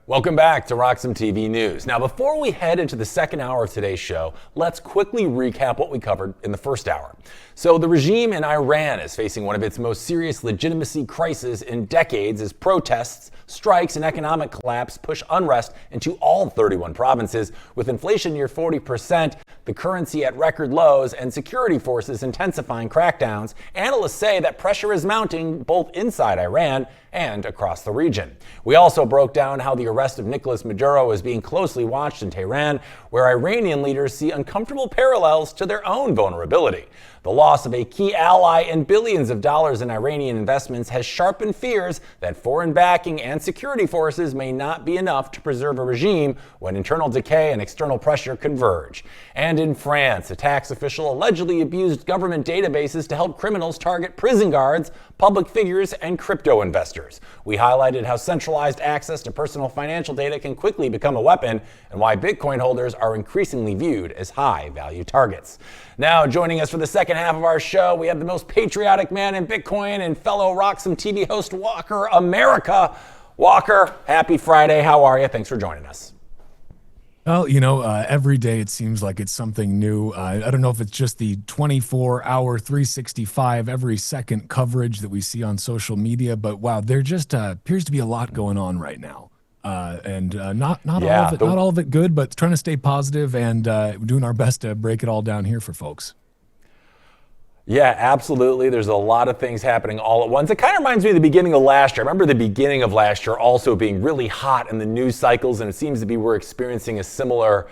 Welcome back to RoxomTV News. Now, before we head into the second hour of today's show, let's quickly recap what we covered in the first hour. So the regime in Iran is facing one of its most serious legitimacy crises in decades as protests, strikes, and economic collapse push unrest into all 31 provinces, with inflation near 40%, the currency at record lows, and security forces intensifying crackdowns. Analysts say that pressure is mounting both inside Iran and across the region. We also broke down how the arrest of Nicolas Maduro is being closely watched in Tehran, where Iranian leaders see uncomfortable parallels to their own vulnerability. The loss of a key ally and billions of dollars in Iranian investments has sharpened fears that foreign backing and security forces may not be enough to preserve a regime when internal decay and external pressure converge. And in France, a tax official allegedly abused government databases to help criminals target prison guards, public figures, and crypto investors. We highlighted how centralized access to personal financial data can quickly become a weapon, and why Bitcoin holders are increasingly viewed as high-value targets. Now, joining us for the second half of our show, we have the most patriotic man in Bitcoin and fellow RoxomTV host, Walker America. Walker, happy Friday. How are you? Thanks for joining us. Well, every day it seems like it's something new. I don't know if it's just the 24-hour, 365, every second coverage that we see on social media, but wow, there just appears to be a lot going on right now. And not all of it good, but trying to stay positive and doing our best to break it all down here for folks. Yeah, absolutely. There's a lot of things happening all at once. It kind of reminds me of the beginning of last year. I remember the beginning of last year also being really hot in the news cycles, and it seems to be we're experiencing a similar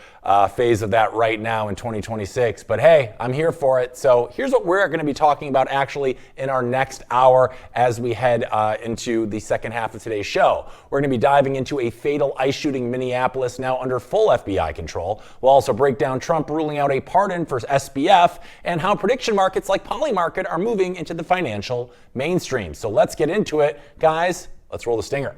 phase of that right now in 2026. But hey, I'm here for it. So here's what we're going to be talking about actually in our next hour as we head into the second half of today's show. We're going to be diving into a fatal ICE shooting in Minneapolis now under full FBI control. We'll also break down Trump ruling out a pardon for SBF and how prediction markets like Polymarket are moving into the financial mainstream. So let's get into it. Guys, let's roll the stinger.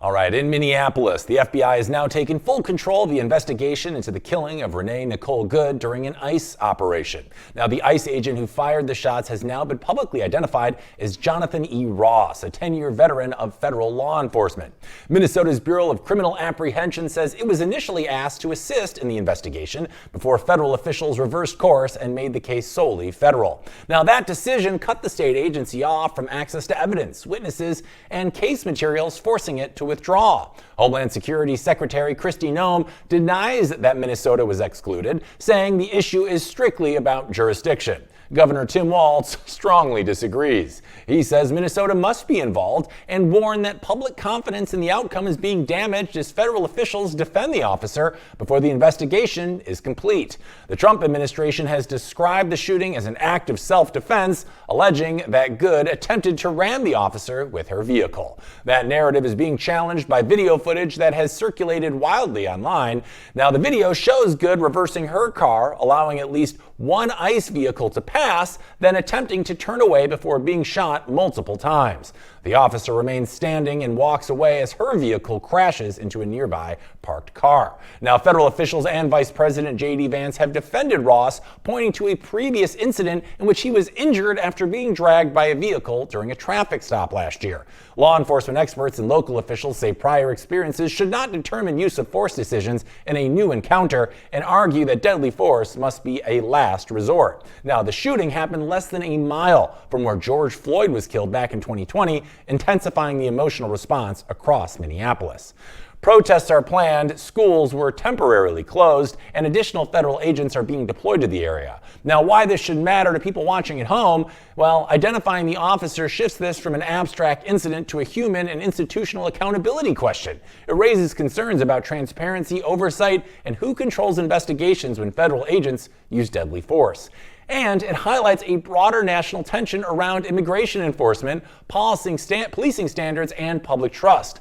All right, in Minneapolis, the FBI has now taken full control of the investigation into the killing of Renee Nicole Good during an ICE operation. Now, the ICE agent who fired the shots has now been publicly identified as Jonathan E. Ross, a 10-year veteran of federal law enforcement. Minnesota's Bureau of Criminal Apprehension says it was initially asked to assist in the investigation before federal officials reversed course and made the case solely federal. Now, that decision cut the state agency off from access to evidence, witnesses, and case materials, forcing it to withdraw. Homeland Security Secretary Kristi Noem denies that Minnesota was excluded, saying the issue is strictly about jurisdiction. Governor Tim Walz strongly disagrees. He says Minnesota must be involved and warned that public confidence in the outcome is being damaged as federal officials defend the officer before the investigation is complete. The Trump administration has described the shooting as an act of self-defense, alleging that Good attempted to ram the officer with her vehicle. That narrative is being challenged by video footage that has circulated wildly online. Now, the video shows Good reversing her car, allowing at least one ICE vehicle to pass, then attempting to turn away before being shot multiple times. The officer remains standing and walks away as her vehicle crashes into a nearby parked car. Now, federal officials and Vice President J.D. Vance have defended Ross, pointing to a previous incident in which he was injured after being dragged by a vehicle during a traffic stop last year. Law enforcement experts and local officials say prior experiences should not determine use of force decisions in a new encounter and argue that deadly force must be a last resort. Now, the shooting happened less than a mile from where George Floyd was killed back in 2020, intensifying the emotional response across Minneapolis. Protests are planned, schools were temporarily closed, and additional federal agents are being deployed to the area. Now, why this should matter to people watching at home? Well, identifying the officer shifts this from an abstract incident to a human and institutional accountability question. It raises concerns about transparency, oversight, and who controls investigations when federal agents use deadly force. And it highlights a broader national tension around immigration enforcement, policing standards, and public trust.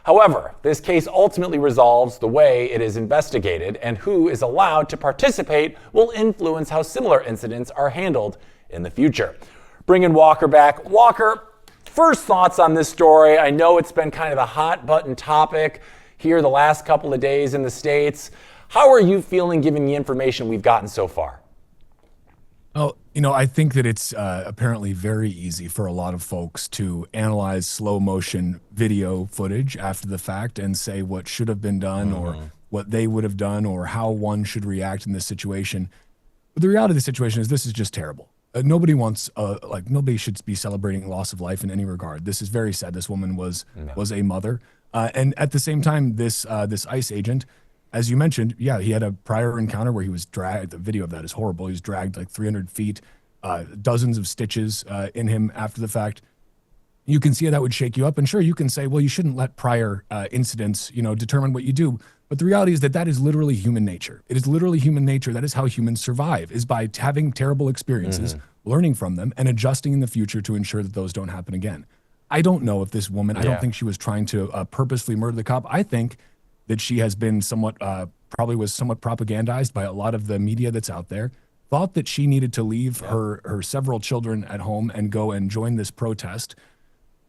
However, this case ultimately resolves the way it is investigated, and who is allowed to participate will influence how similar incidents are handled in the future. Bringing Walker back. Walker, first thoughts on this story. I know it's been kind of a hot button topic here the last couple of days in the States. How are you feeling given the information we've gotten so far? Well, I think that it's apparently very easy for a lot of folks to analyze slow motion video footage after the fact and say what should have been done or what they would have done or how one should react in this situation. But the reality of the situation is this is just terrible. Nobody wants, nobody should be celebrating loss of life in any regard. This is very sad. This woman was a mother. And at the same time, this ICE agent, as you mentioned, yeah, he had a prior encounter where he was dragged. The video of that is horrible. He was dragged like 300 feet, dozens of stitches in him after the fact. You can see how that would shake you up. And sure, you can say, well, you shouldn't let prior incidents, determine what you do. But the reality is that is literally human nature. It is literally human nature. That is how humans survive, is by having terrible experiences, learning from them, and adjusting in the future to ensure that those don't happen again. I don't know if this woman, I don't think she was trying to purposely murder the cop. I think that she has been somewhat propagandized by a lot of the media that's out there, thought that she needed to leave her several children at home and go and join this protest,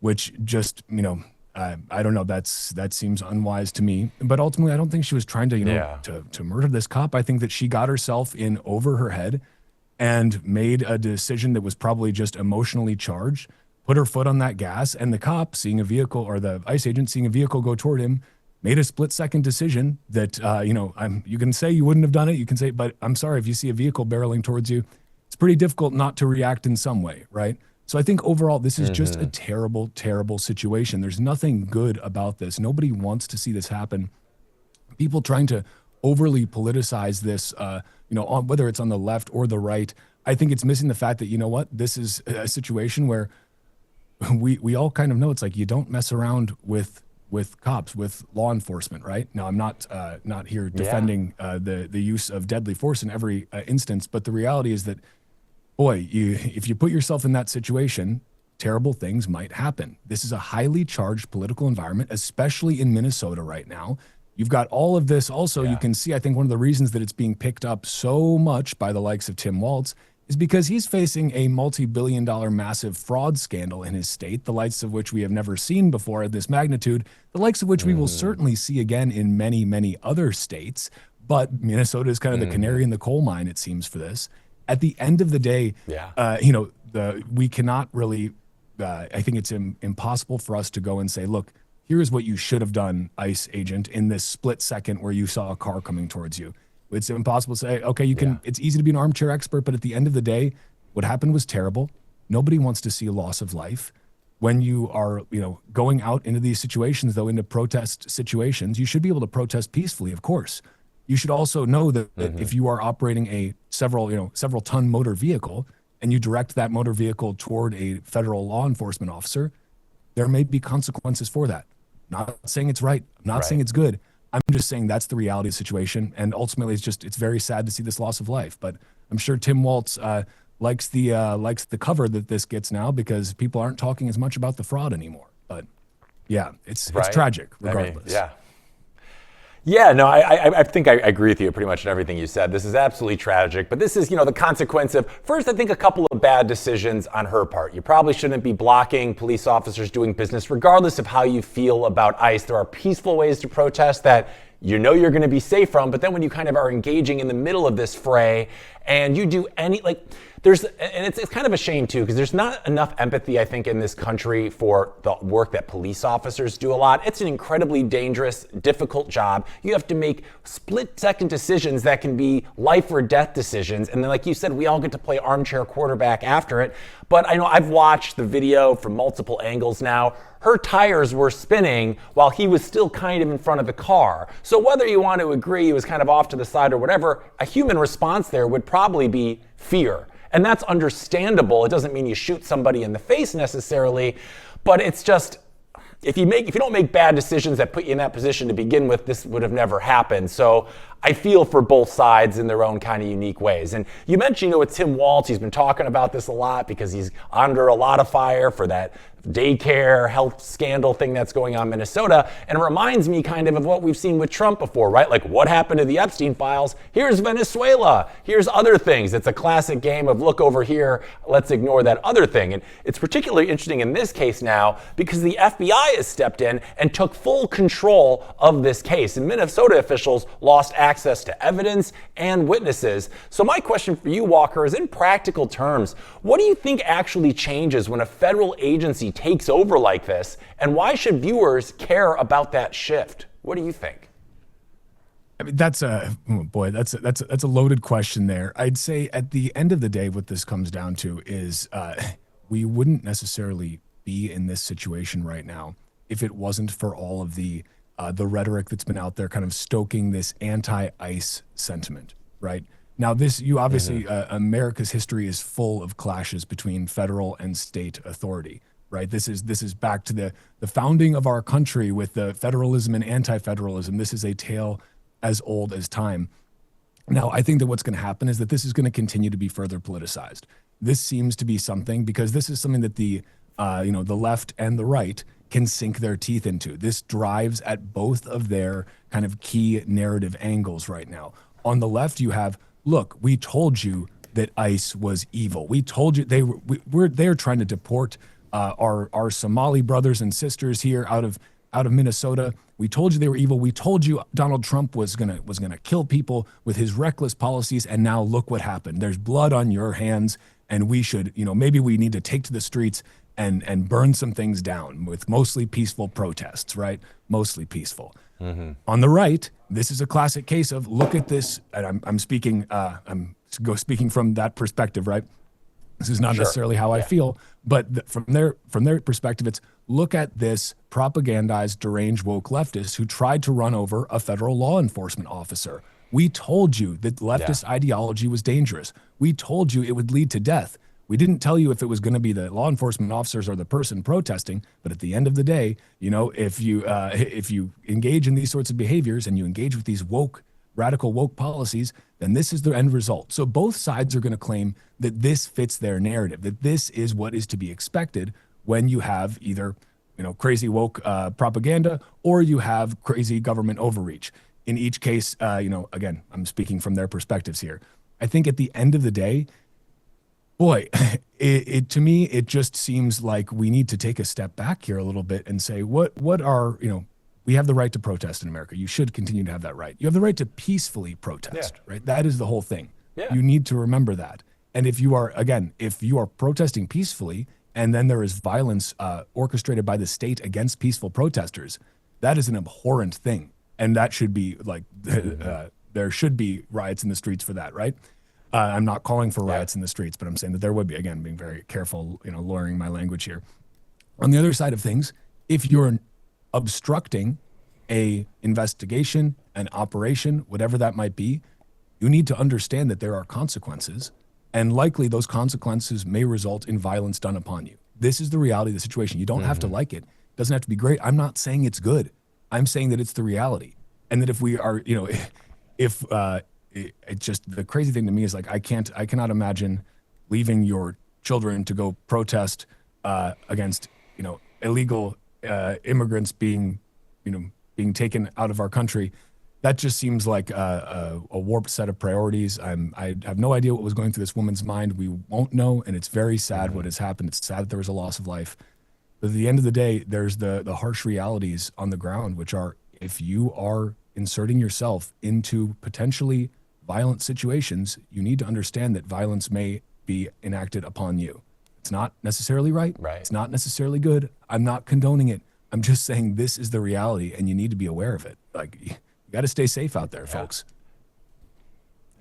which just, I don't know, that seems unwise to me. But ultimately, I don't think she was trying to, to murder this cop. I think that she got herself in over her head and made a decision that was probably just emotionally charged, put her foot on that gas, and the cop seeing a vehicle, or the ICE agent seeing a vehicle go toward him, made a split-second decision that, you can say you wouldn't have done it, you can say, but I'm sorry, if you see a vehicle barreling towards you, it's pretty difficult not to react in some way, right? So I think overall, this is just a terrible, terrible situation. There's nothing good about this. Nobody wants to see this happen. People trying to overly politicize this, on whether it's on the left or the right, I think it's missing the fact that, this is a situation where we all kind of know it's like you don't mess around with cops, with law enforcement, right? Now, I'm not here defending the use of deadly force in every instance, but the reality is that, boy, if you put yourself in that situation, terrible things might happen. This is a highly charged political environment, especially in Minnesota right now. You've got all of this. Also, you can see, I think one of the reasons that it's being picked up so much by the likes of Tim Walz is because he's facing a multi-billion-dollar massive fraud scandal in his state, the likes of which we have never seen before at this magnitude, the likes of which we will certainly see again in many, many other states. But Minnesota is kind of the canary in the coal mine, it seems, for this. At the end of the day, we cannot really, I think it's impossible for us to go and say, look, here's what you should have done, ICE agent, in this split second where you saw a car coming towards you. It's impossible to say, okay, it's easy to be an armchair expert, but at the end of the day, what happened was terrible. Nobody wants to see a loss of life. When you are, going out into these situations, though, into protest situations, you should be able to protest peacefully, of course. You should also know that if you are operating a several ton motor vehicle and you direct that motor vehicle toward a federal law enforcement officer, there may be consequences for that. Not saying it's right. I'm not saying it's good. I'm just saying that's the reality of the situation. And ultimately, it's very sad to see this loss of life. But I'm sure Tim Walz likes the cover that this gets now because people aren't talking as much about the fraud anymore. But yeah, it's tragic regardless. Yeah, no, I think I agree with you pretty much in everything you said. This is absolutely tragic, but this is, the consequence of, first, I think a couple of bad decisions on her part. You probably shouldn't be blocking police officers doing business, regardless of how you feel about ICE. There are peaceful ways to protest that you're going to be safe from, but then when you kind of are engaging in the middle of this fray and you do it's kind of a shame too, because there's not enough empathy, I think, in this country for the work that police officers do a lot. It's an incredibly dangerous, difficult job. You have to make split-second decisions that can be life or death decisions. And then, like you said, we all get to play armchair quarterback after it. But I know I've watched the video from multiple angles now. Her tires were spinning while he was still kind of in front of the car. So whether you want to agree he was kind of off to the side or whatever, a human response there would probably be fear. And that's understandable. It doesn't mean you shoot somebody in the face necessarily, but it's just, if you don't make bad decisions that put you in that position to begin with, this would have never happened. So I feel for both sides in their own kind of unique ways. And you mentioned, with Tim Walz, he's been talking about this a lot because he's under a lot of fire for that daycare health scandal thing that's going on in Minnesota. And it reminds me kind of what we've seen with Trump before, right? Like, what happened to the Epstein files? Here's Venezuela. Here's other things. It's a classic game of look over here, let's ignore that other thing. And it's particularly interesting in this case now because the FBI has stepped in and took full control of this case. And Minnesota officials lost access to evidence and witnesses. So my question for you, Walker, is in practical terms, what do you think actually changes when a federal agency takes over like this, and why should viewers care about that shift? What do you think? I mean, that's a loaded question there. I'd say at the end of the day, what this comes down to is we wouldn't necessarily be in this situation right now if it wasn't for all of the rhetoric that's been out there, kind of stoking this anti-ICE sentiment, right? Now, you obviously, America's history is full of clashes between federal and state authority. Right. This is back to the founding of our country with the federalism and anti-federalism. This is a tale as old as time. Now, I think that what's going to happen is that this is going to continue to be further politicized. This seems to be something because this is something that the left and the right can sink their teeth into. This drives at both of their kind of key narrative angles right now. On the left, you have, look, we told you that ICE was evil. We told you they're trying to deport our Somali brothers and sisters here out of Minnesota. We told you they were evil. We told you Donald Trump was gonna kill people with his reckless policies, and now look what happened. There's blood on your hands, and we should, maybe we need to take to the streets and burn some things down with mostly peaceful protests, right? Mostly peaceful. On the right, this is a classic case of look at this, and I'm speaking from that perspective, right? This is not necessarily how I feel, but from their perspective, it's look at this propagandized, deranged, woke leftist who tried to run over a federal law enforcement officer. We told you that leftist ideology was dangerous. We told you it would lead to death. We didn't tell you if it was going to be the law enforcement officers or the person protesting. But at the end of the day, if you engage in these sorts of behaviors and you engage with these radical woke policies, then this is the end result. So both sides are going to claim that this fits their narrative, that this is what is to be expected when you have either, crazy woke propaganda or you have crazy government overreach. In each case, again, I'm speaking from their perspectives here. I think at the end of the day, boy, to me, it just seems like we need to take a step back here a little bit and say, what are, we have the right to protest in America. You should continue to have that right. You have the right to peacefully protest, right? That is the whole thing. You need to remember that. And if you are protesting peacefully and then there is violence orchestrated by the state against peaceful protesters, that is an abhorrent thing. And that should be there should be riots in the streets for that, right? I'm not calling for riots in the streets, but I'm saying that there would be, again, being very careful, lawyering my language here. On the other side of things, if you're obstructing a investigation, an operation, whatever that might be, you need to understand that there are consequences, and likely those consequences may result in violence done upon you. This is the reality of the situation. You don't have to like it. It doesn't have to be great. I'm not saying it's good. I'm saying that it's the reality. And that if we are, it's just the crazy thing to me is like, I cannot imagine leaving your children to go protest against, illegal immigrants being taken out of our country. That just seems like a warped set of priorities. I have no idea what was going through this woman's mind. We won't know, and it's very sad what has happened. It's sad that there was a loss of life. But at the end of the day, there's the harsh realities on the ground, which are if you are inserting yourself into potentially violent situations, you need to understand that violence may be enacted upon you. It's not necessarily right. It's not necessarily good. I'm not condoning it. I'm just saying this is the reality, and you need to be aware of it. Like, you got to stay safe out there, folks.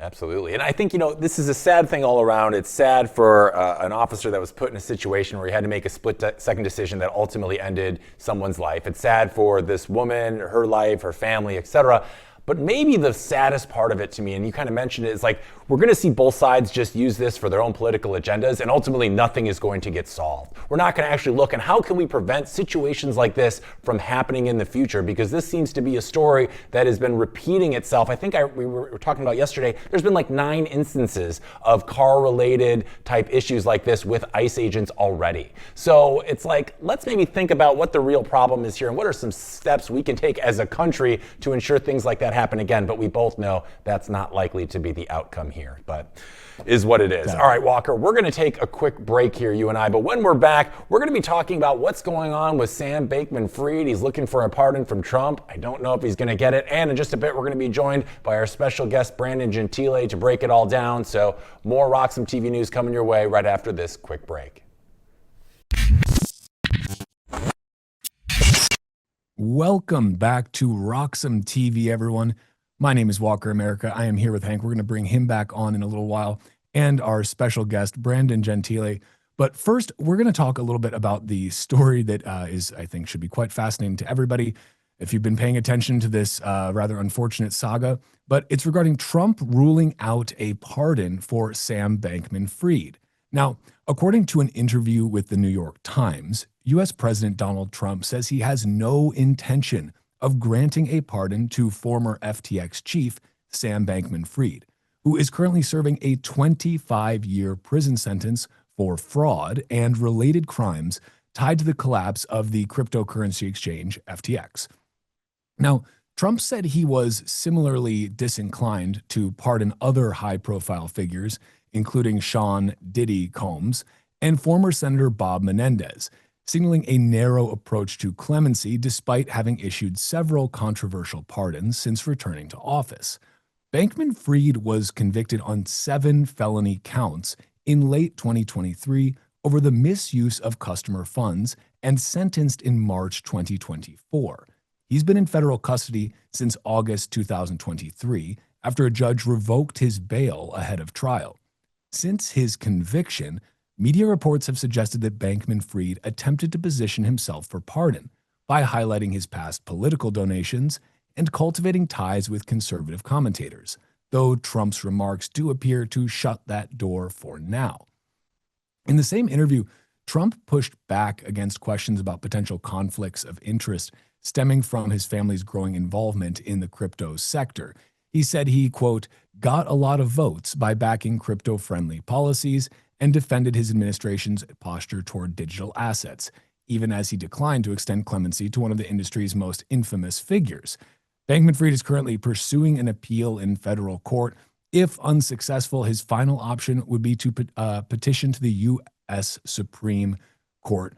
Absolutely. And I think, this is a sad thing all around. It's sad for an officer that was put in a situation where he had to make a split-second decision that ultimately ended someone's life. It's sad for this woman, her life, her family, etc. But maybe the saddest part of it to me, and you kind of mentioned it, is like we're going to see both sides just use this for their own political agendas, and ultimately nothing is going to get solved. We're not going to actually look at how can we prevent situations like this from happening in the future, because this seems to be a story that has been repeating itself. I think we were talking about yesterday, there's been like 9 instances of car-related type issues like this with ICE agents already. So it's like, let's maybe think about what the real problem is here and what are some steps we can take as a country to ensure things like that happen again. But we both know that's not likely to be the outcome here, but is what it is. All right, Walker, we're going to take a quick break here, you and I, but when we're back, we're going to be talking about what's going on with Sam Bankman-Fried. He's looking for a pardon from Trump. I don't know if he's going to get it. And in just a bit, we're going to be joined by our special guest, Brandon Gentile, to break it all down. So more Roxom TV news coming your way right after this quick break. Welcome back to Roxom TV, everyone. My name is Walker America. I am here with Hank. We're going to bring him back on in a little while, and our special guest, Brandon Gentile. But first, we're going to talk a little bit about the story that I think, should be quite fascinating to everybody if you've been paying attention to this rather unfortunate saga. But it's regarding Trump ruling out a pardon for Sam Bankman-Fried. Now, according to an interview with the New York Times, U.S. President Donald Trump says he has no intention of granting a pardon to former FTX chief Sam Bankman-Fried, who is currently serving a 25-year prison sentence for fraud and related crimes tied to the collapse of the cryptocurrency exchange FTX. Now, Trump said he was similarly disinclined to pardon other high-profile figures, including Sean Diddy Combs, and former Senator Bob Menendez, signaling a narrow approach to clemency despite having issued several controversial pardons since returning to office. Bankman-Fried was convicted on 7 felony counts in late 2023 over the misuse of customer funds and sentenced in March 2024. He's been in federal custody since August 2023 after a judge revoked his bail ahead of trial. Since his conviction, media reports have suggested that Bankman-Fried attempted to position himself for pardon by highlighting his past political donations and cultivating ties with conservative commentators, though Trump's remarks do appear to shut that door for now. In the same interview, Trump pushed back against questions about potential conflicts of interest stemming from his family's growing involvement in the crypto sector. He said he, quote, got a lot of votes by backing crypto-friendly policies and defended his administration's posture toward digital assets, even as he declined to extend clemency to one of the industry's most infamous figures. Bankman-Fried is currently pursuing an appeal in federal court. If unsuccessful, his final option would be to petition to the U.S. Supreme Court.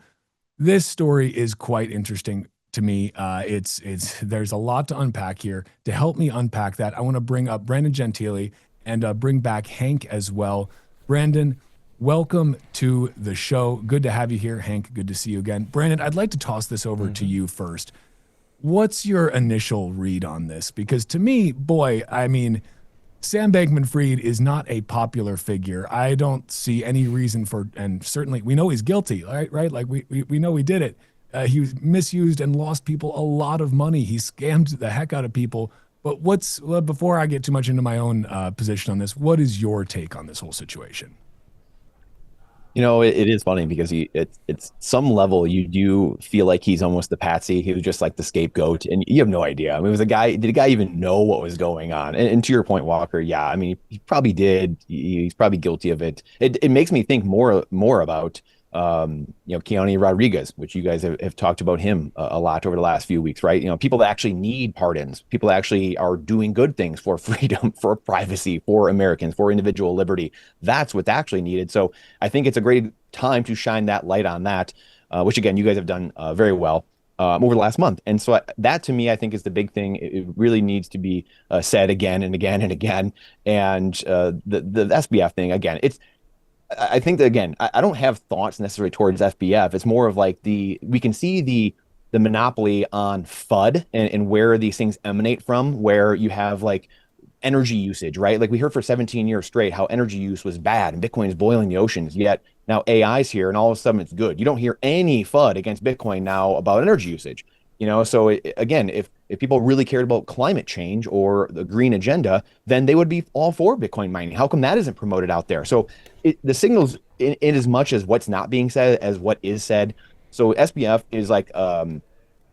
This story is quite interesting to me. There's a lot to unpack here. To help me unpack that, I want to bring up Brandon Gentili and bring back Hank as well. Brandon, welcome to the show. Good to have you here. Hank, good to see you again. Brandon, I'd like to toss this over to you first. What's your initial read on this? Because to me, boy, I mean, Sam Bankman-Fried is not a popular figure. I don't see any reason for, and certainly we know he's guilty, right? Like we know he did it. He was misused and lost people a lot of money. He scammed the heck out of people. But before I get too much into my own position on this, what is your take on this whole situation? You know, it is funny because it's some level you do feel like he's almost the patsy. He was just like the scapegoat, and you have no idea. I mean, did the guy even know what was going on? And to your point, Walker, yeah, I mean, he probably did. He's probably guilty of it. It makes me think more about Keanu Rodriguez, which you guys have talked about him a lot over the last few weeks, right? You know, people that actually need pardons, people that actually are doing good things for freedom, for privacy, for Americans, for individual liberty. That's what's actually needed. So I think it's a great time to shine that light on that, which again, you guys have done very well over the last month. And so that to me, I think is the big thing. It really needs to be said again and again and again. And the SBF thing, again, I think that, again, I don't have thoughts necessarily towards FBF. It's more of like we can see the monopoly on FUD and where these things emanate from, where you have like energy usage, right? Like we heard for 17 years straight how energy use was bad and Bitcoin is boiling the oceans, yet now AI's here and all of a sudden it's good. You don't hear any FUD against Bitcoin now about energy usage. You know, so again, if people really cared about climate change or the green agenda, then they would be all for Bitcoin mining. How come that isn't promoted out there? So the signals in as much as what's not being said as what is said. So SBF is like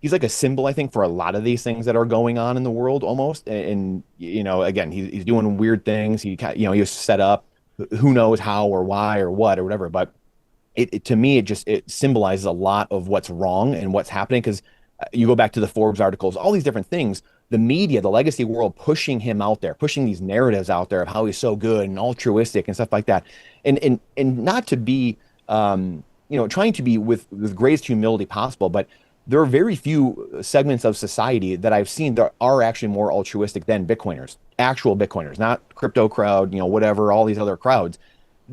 he's like a symbol, I think, for a lot of these things that are going on in the world almost. And you know, again, he's doing weird things. He was set up. Who knows how or why or what or whatever. But to me, it symbolizes a lot of what's wrong and what's happening because. You go back to the Forbes articles, all these different things, the media, the legacy world pushing him out there, pushing these narratives out there of how he's so good and altruistic and stuff like that. And not to be, trying to be with greatest humility possible, but there are very few segments of society that I've seen that are actually more altruistic than Bitcoiners, actual Bitcoiners, not crypto crowd, whatever, all these other crowds.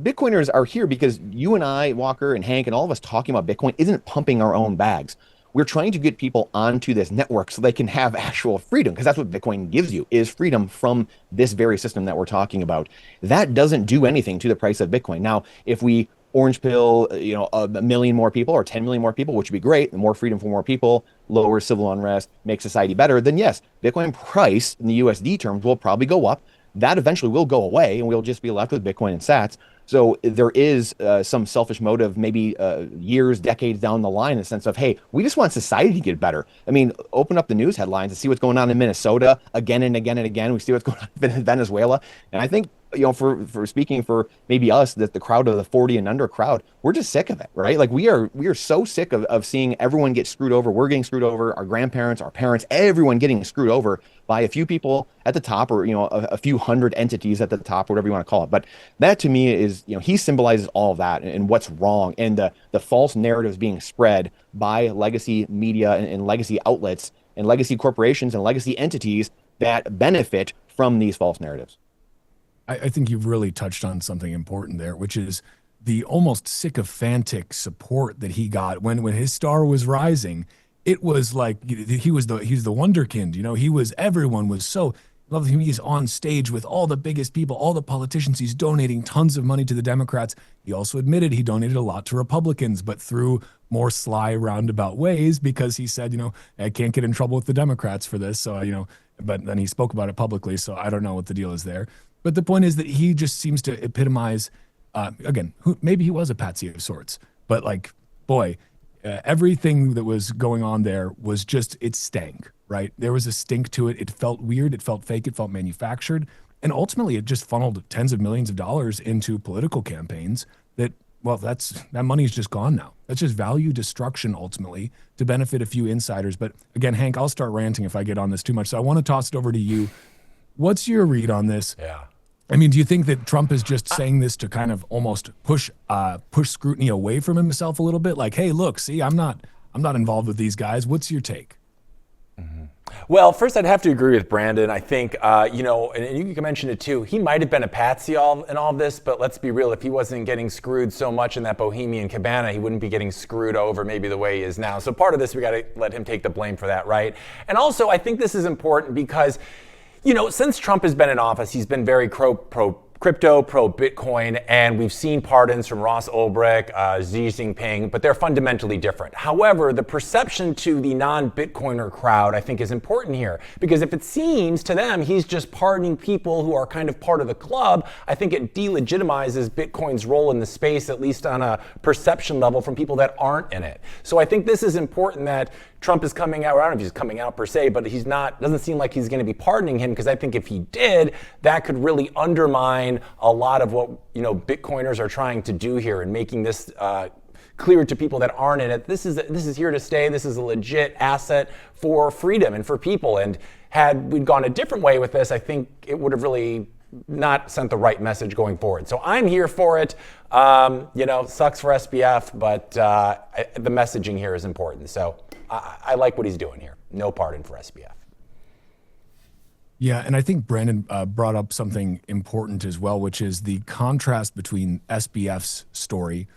Bitcoiners are here because you and I, Walker and Hank, and all of us talking about Bitcoin isn't pumping our own bags. We're trying to get people onto this network so they can have actual freedom, because that's what Bitcoin gives you, is freedom from this very system that we're talking about. That doesn't do anything to the price of Bitcoin. Now, if we orange pill, a million more people or 10 million more people, which would be great, more freedom for more people, lower civil unrest, make society better, then yes, Bitcoin price in the USD terms will probably go up. That eventually will go away and we'll just be left with Bitcoin and sats. So there is some selfish motive, maybe years, decades down the line, in the sense of, hey, we just want society to get better. I mean, open up the news headlines and see what's going on in Minnesota again and again and again. We see what's going on in Venezuela. And I think for speaking for maybe us, that the crowd of the 40 and under crowd, we're just sick of it, right? Like we are so sick of seeing everyone get screwed over. We're getting screwed over, our grandparents, our parents, everyone getting screwed over by a few people at the top, or a few hundred entities at the top, whatever you want to call it. But that to me is, he symbolizes all of that and what's wrong, and the false narratives being spread by legacy media and legacy outlets and legacy corporations and legacy entities that benefit from these false narratives. I think you've really touched on something important there, which is the almost sycophantic support that he got when his star was rising. It was like he's the wonderkind. Everyone was so loved him. He's on stage with all the biggest people, all the politicians. He's donating tons of money to the Democrats. He also admitted he donated a lot to Republicans, but through more sly, roundabout ways, because he said, I can't get in trouble with the Democrats for this. So, but then he spoke about it publicly. So I don't know what the deal is there. But the point is that he just seems to epitomize, again, maybe he was a patsy of sorts, but like, boy, everything that was going on there was just, it stank, right? There was a stink to it. It felt weird. It felt fake. It felt manufactured. And ultimately, it just funneled tens of millions of dollars into political campaigns that, well, that money's just gone now. That's just value destruction, ultimately, to benefit a few insiders. But again, Hank, I'll start ranting if I get on this too much. So I want to toss it over to you. What's your read on this? Yeah. I mean, do you think that Trump is just saying this to kind of almost push scrutiny away from himself a little bit? Like, hey, look, see, I'm not involved with these guys. What's your take? Mm-hmm. Well, first, I'd have to agree with Brandon. I think, and you can mention it too, he might have been a patsy in all of this, but let's be real, if he wasn't getting screwed so much in that Bohemian Cabana, he wouldn't be getting screwed over maybe the way he is now. So part of this, we got to let him take the blame for that, right? And also, I think this is important because, since Trump has been in office, he's been very pro-crypto, pro-Bitcoin, and we've seen pardons from Ross Ulbricht, Xi Jinping, but they're fundamentally different. However, the perception to the non-Bitcoiner crowd, I think, is important here, because if it seems to them he's just pardoning people who are kind of part of the club, I think it delegitimizes Bitcoin's role in the space, at least on a perception level, from people that aren't in it. So I think this is important that Trump is coming out, or I don't know if he's coming out per se, but doesn't seem like he's going to be pardoning him, because I think if he did, that could really undermine a lot of what, Bitcoiners are trying to do here and making this clear to people that aren't in it. This is here to stay. This is a legit asset for freedom and for people. And had we gone a different way with this, I think it would have really not sent the right message going forward. So I'm here for it. Sucks for SBF, but the messaging here is important. So I like what he's doing here. No pardon for SBF. Yeah, and I think Brandon brought up something important as well, which is the contrast between SBF's story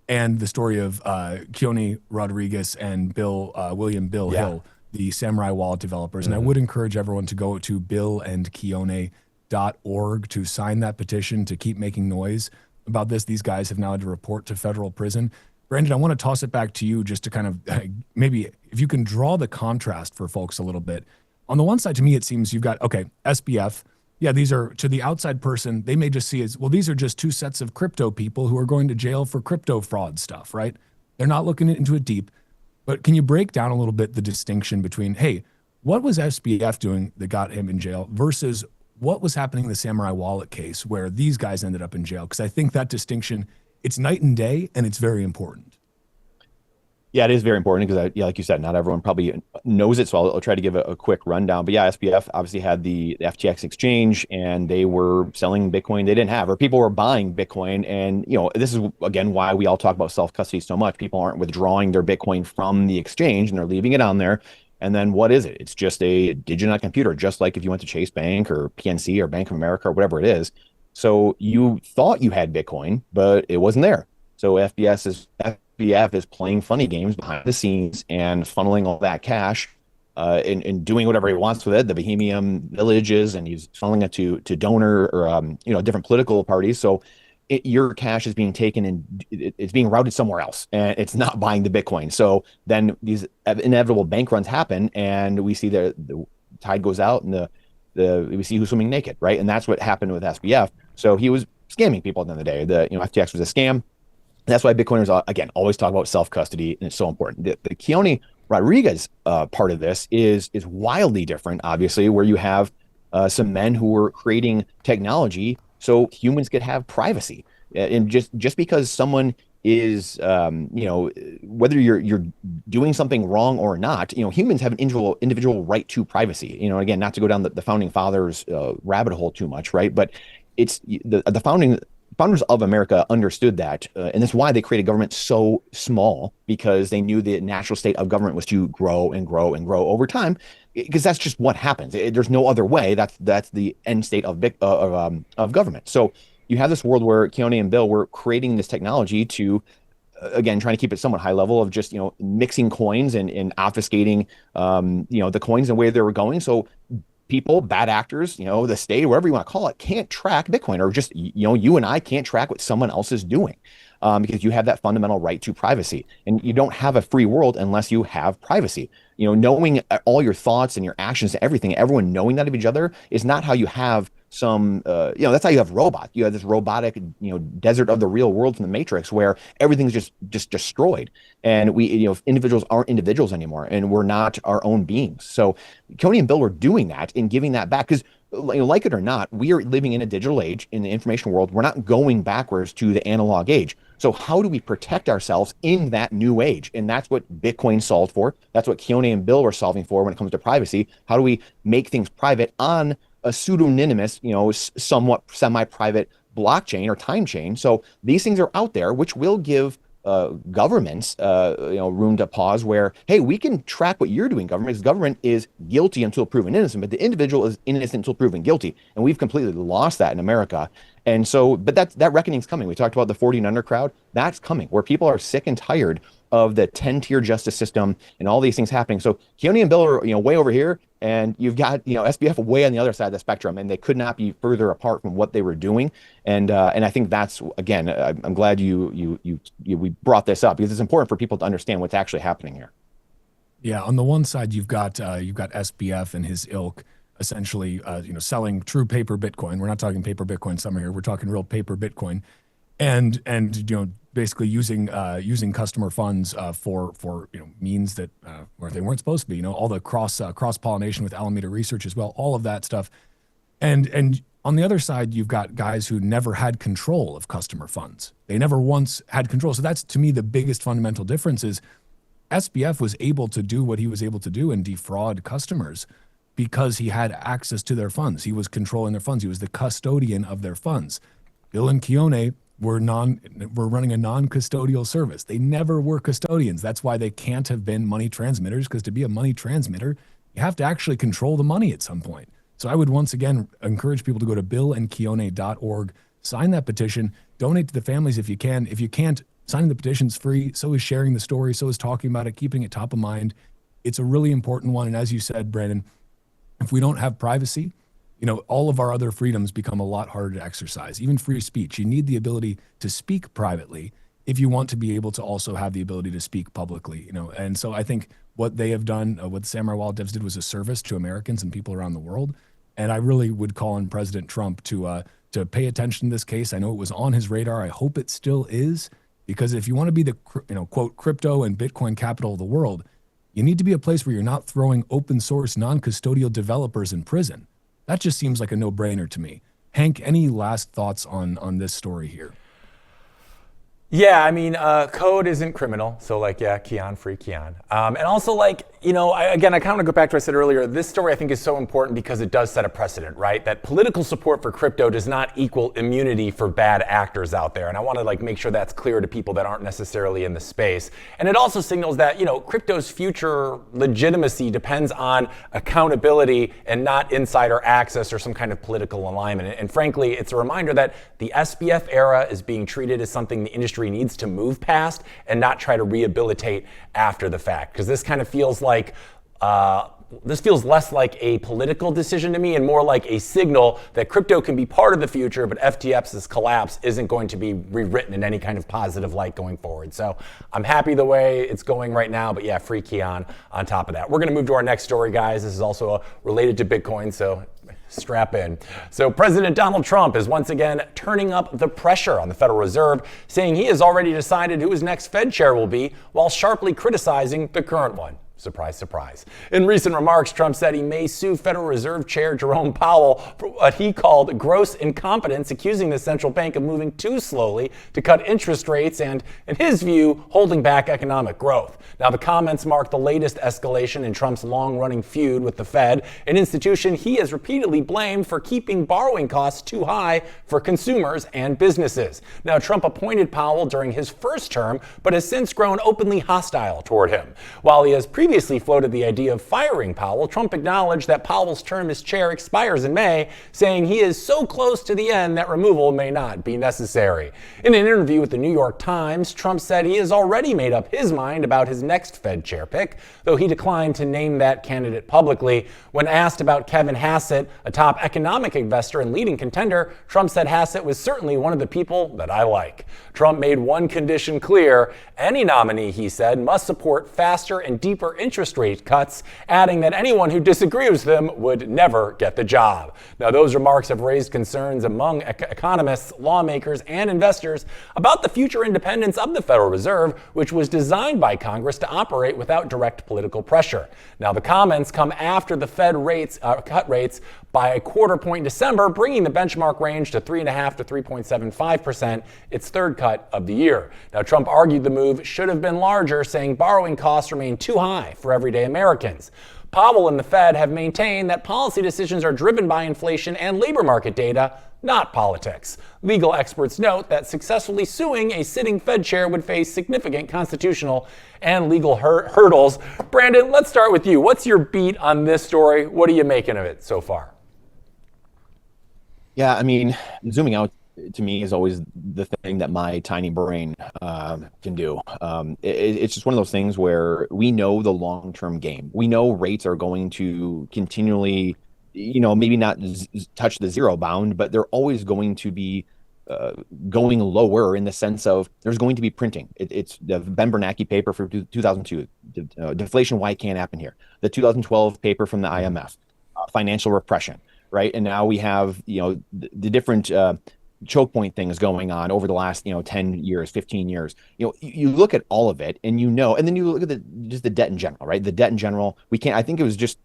and the story of Keone Rodriguez and William Hill, the Samurai Wallet developers. Mm-hmm. And I would encourage everyone to go to billandkeone.org to sign that petition to keep making noise about this. These guys have now had to report to federal prison. Brandon, I want to toss it back to you just to kind of maybe if you can draw the contrast for folks a little bit. On the one side, to me, it seems you've got, SBF. Yeah, these are, to the outside person, they may just see as, well, these are just two sets of crypto people who are going to jail for crypto fraud stuff, right? They're not looking into it deep. But can you break down a little bit the distinction between, hey, what was SBF doing that got him in jail versus what was happening in the Samurai Wallet case where these guys ended up in jail? Because I think that distinction, it's night and day, and it's very important. Yeah, it is very important because, like you said, not everyone probably knows it. So I'll try to give a quick rundown. But yeah, SBF obviously had the FTX exchange, and they were selling Bitcoin they didn't have, or people were buying Bitcoin. And, this is, again, why we all talk about self-custody so much. People aren't withdrawing their Bitcoin from the exchange, and they're leaving it on there. And then what is it? It's just a digit on a computer, just like if you went to Chase Bank or PNC or Bank of America or whatever it is. So you thought you had Bitcoin, but it wasn't there. So SBF is playing funny games behind the scenes and funneling all that cash and doing whatever he wants with it, the Bohemian villages, and he's funneling it to donor or different political parties. So your cash is being taken and it's being routed somewhere else, and it's not buying the Bitcoin. So then these inevitable bank runs happen, and we see the tide goes out, and we see who's swimming naked, right? And that's what happened with SBF. So he was scamming people at the end of the day. FTX was a scam. That's why Bitcoiners, again, always talk about self-custody, and it's so important. The Keone Rodriguez part of this is wildly different, obviously, where you have some men who were creating technology so humans could have privacy. And just because someone is, whether you're doing something wrong or not, humans have an individual right to privacy. Again, not to go down the founding fathers rabbit hole too much, right? But it's the founders of America understood that, and that's why they created government so small, because they knew the natural state of government was to grow and grow and grow over time, because that's just what happens. There's no other way. That's the end state of government. So you have this world where Keone and Bill were creating this technology to, again, trying to keep it somewhat high level of just, mixing coins and obfuscating, the coins and where they were going. So people, bad actors, the state, whatever you want to call it, can't track Bitcoin, or just, you and I can't track what someone else is doing, because you have that fundamental right to privacy. And you don't have a free world unless you have privacy. Knowing all your thoughts and your actions and everything, everyone knowing that of each other, is not how you have some, that's how you have robots. You have this robotic, desert of the real world from the Matrix, where everything's just destroyed. And we, individuals aren't individuals anymore, and we're not our own beings. So Keone and Bill were doing that and giving that back, because like it or not, we are living in a digital age, in the information world. We're not going backwards to the analog age. So how do we protect ourselves in that new age? And that's what Bitcoin solved for. That's what Keone and Bill were solving for when it comes to privacy. How do we make things private on a pseudonymous, somewhat semi-private blockchain or time chain? So these things are out there, which will give governments, room to pause, where, hey, we can track what you're doing, government, because government is guilty until proven innocent, but the individual is innocent until proven guilty. And we've completely lost that in America. And so, but that reckoning's coming. We talked about the 40 and under crowd. That's coming, where people are sick and tired of the 10-tier justice system and all these things happening. So Keone and Bill are, way over here, and you've got, SBF way on the other side of the spectrum, and they could not be further apart from what they were doing. And I think that's, again, I'm glad we brought this up, because it's important for people to understand what's actually happening here. Yeah, on the one side, you've got SBF and his ilk essentially, selling true paper Bitcoin. We're not talking paper Bitcoin summer here. We're talking real paper Bitcoin, and basically using customer funds for means that where they weren't supposed to be. All the cross pollination with Alameda Research as well. All of that stuff, and on the other side, you've got guys who never had control of customer funds. They never once had control. So that's, to me, the biggest fundamental difference is SBF was able to do what he was able to do and defraud customers because he had access to their funds. He was controlling their funds. He was the custodian of their funds. Bill and Keone were running a non-custodial service. They never were custodians. That's why they can't have been money transmitters, because to be a money transmitter, you have to actually control the money at some point. So I would once again encourage people to go to billandkeone.org, sign that petition, donate to the families if you can. If you can't, signing the petition's free. So is sharing the story. So is talking about it, keeping it top of mind. It's a really important one. And as you said, Brandon, if we don't have privacy, all of our other freedoms become a lot harder to exercise. Even free speech. You need the ability to speak privately if you want to be able to also have the ability to speak publicly. And so I think what they have done, what the Samurai Wild Devs did, was a service to Americans and people around the world. And I really would call on President Trump to pay attention to this case. I know it was on his radar. I hope it still is, because if you want to be the quote crypto and Bitcoin capital of the world, you need to be a place where you're not throwing open source non-custodial developers in prison. That just seems like a no-brainer to me. Hank, any last thoughts on this story here? Yeah, I mean, code isn't criminal. So Keon, free Keon. And also I kind of want to go back to what I said earlier. This story I think is so important because it does set a precedent, right? That political support for crypto does not equal immunity for bad actors out there. And I want to make sure that's clear to people that aren't necessarily in the space. And it also signals that, crypto's future legitimacy depends on accountability and not insider access or some kind of political alignment. And frankly, it's a reminder that the SBF era is being treated as something the industry needs to move past and not try to rehabilitate after the fact. Because this kind of feels like, this feels less like a political decision to me and more like a signal that crypto can be part of the future, but FTX's collapse isn't going to be rewritten in any kind of positive light going forward. So I'm happy the way it's going right now, but yeah, free Keon on top of that. We're going to move to our next story, guys. This is also related to Bitcoin, so strap in. So President Donald Trump is once again turning up the pressure on the Federal Reserve, saying he has already decided who his next Fed chair will be, while sharply criticizing the current one. Surprise, surprise. In recent remarks, Trump said he may sue Federal Reserve Chair Jerome Powell for what he called gross incompetence, accusing the central bank of moving too slowly to cut interest rates and, in his view, holding back economic growth. Now, the comments mark the latest escalation in Trump's long-running feud with the Fed, an institution he has repeatedly blamed for keeping borrowing costs too high for consumers and businesses. Now, Trump appointed Powell during his first term, but has since grown openly hostile toward him. While he has previously floated the idea of firing Powell, Trump acknowledged that Powell's term as chair expires in May, saying he is so close to the end that removal may not be necessary. In an interview with the New York Times, Trump said he has already made up his mind about his next Fed chair pick, though he declined to name that candidate publicly. When asked about Kevin Hassett, a top economic investor and leading contender, Trump said Hassett was certainly one of the people that I like. Trump made one condition clear: any nominee, he said, must support faster and deeper interest rate cuts, adding that anyone who disagrees with them would never get the job. Now, those remarks have raised concerns among economists, lawmakers, and investors about the future independence of the Federal Reserve, which was designed by Congress to operate without direct political pressure. Now, the comments come after the Fed cut rates by a quarter point in December, bringing the benchmark range to 3.5% to 3.75%, its third cut of the year. Now, Trump argued the move should have been larger, saying borrowing costs remain too high for everyday Americans. Powell and the Fed have maintained that policy decisions are driven by inflation and labor market data, not politics. Legal experts note that successfully suing a sitting Fed chair would face significant constitutional and legal hurdles. Brandon, let's start with you. What's your beat on this story? What are you making of it so far? Yeah, I mean, zooming out to me is always the thing that my tiny brain can do. It's just one of those things where we know the long-term game. We know rates are going to continually, maybe not touch the zero bound, but they're always going to be going lower in the sense of there's going to be printing. It's the Ben Bernanke paper for 2002, deflation, why it can't happen here. The 2012 paper from the IMF, financial repression, right? And now we have, the different choke point things going on over the last 10 years, 15 years. You look at all of it and and then you look at just the debt in general, right? The debt in general, I think it was just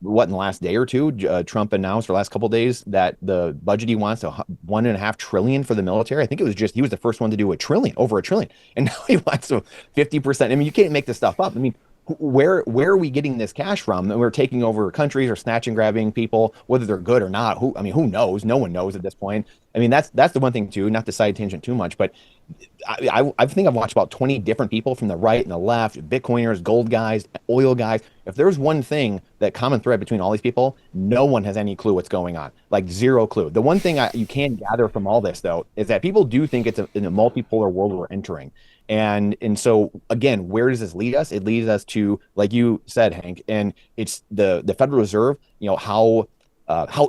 in the last day or two, Trump announced, or last couple of days, that the budget he wants $1.5 trillion for the military. I think it was he was the first one to do over $1 trillion, and now he wants 50%. I mean, you can't make this stuff up. I mean, where are we getting this cash from? And we're taking over countries or snatch and grabbing people, whether they're good or not. Who knows? No one knows at this point. I mean, that's the one thing too, not to side tangent too much, but I think I've watched about 20 different people from the right and the left, Bitcoiners, gold guys, oil guys. If there's one thing, that common thread between all these people, no one has any clue what's going on, like zero clue. The one thing you can gather from all this, though, is that people do think it's in a multipolar world we're entering. And so, again, where does this lead us? It leads us to, like you said, Hank, and it's the Federal Reserve, how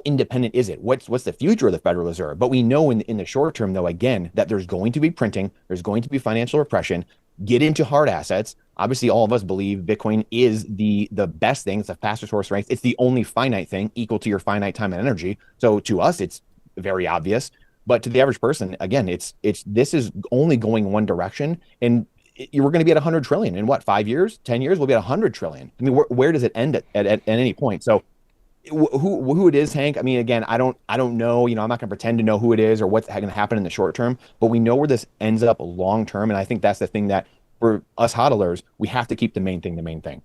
independent is it? What's the future of the Federal Reserve? But we know in the short term, though, again, that there's going to be printing, there's going to be financial repression, get into hard assets. Obviously, all of us believe Bitcoin is the best thing. It's the fastest source strength. It's the only finite thing equal to your finite time and energy. So to us, it's very obvious. But to the average person, again, this is only going one direction, and we're going to be at 100 trillion in what, 5 years, 10 years? We'll be at 100 trillion. I mean, where does it end at any point? So who it is, Hank? I mean, again, I don't know. I'm not going to pretend to know who it is or what's going to happen in the short term. But we know where this ends up long term, and I think that's the thing that for us hodlers, we have to keep the main thing.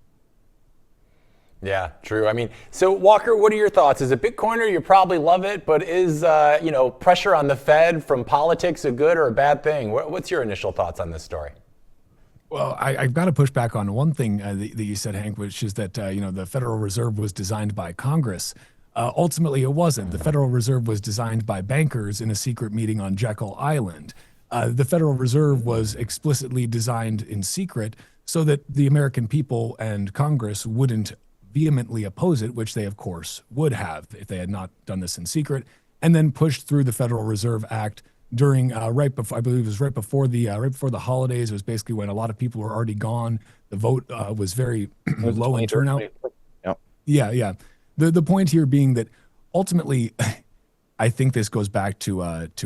Yeah, true. I mean, so Walker, what are your thoughts? As a Bitcoiner, you probably love it, but is pressure on the Fed from politics a good or a bad thing? What's your initial thoughts on this story? Well, I've got to push back on one thing that you said, Hank, which is that the Federal Reserve was designed by Congress. Ultimately, it wasn't. The Federal Reserve was designed by bankers in a secret meeting on Jekyll Island. The Federal Reserve was explicitly designed in secret so that the American people and Congress wouldn't vehemently oppose it, which they, of course, would have if they had not done this in secret, and then pushed through the Federal Reserve Act during I believe it was right before the holidays. It was basically when a lot of people were already gone. The vote was very low in turnout. Yeah. The point here being that ultimately, I think this goes back to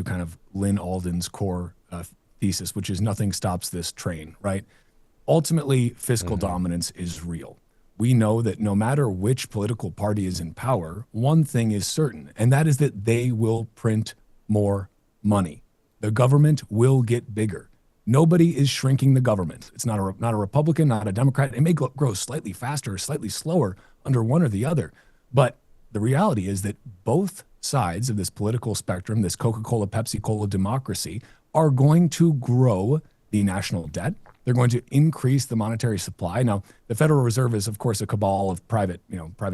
kind of Lynn Alden's core thesis, which is nothing stops this train, right? Ultimately, fiscal dominance is real. we know that no matter which political party is in power, one thing is certain, and that is that they will print more money. The government will get bigger. Nobody is shrinking the government. It's not a Republican, not a Democrat. It may grow slightly faster or slightly slower under one or the other. But the reality is that both sides of this political spectrum, this Coca-Cola, Pepsi-Cola democracy, are going to grow the national debt. They're going to increase the monetary supply. Now, the Federal Reserve is, of course, a cabal of private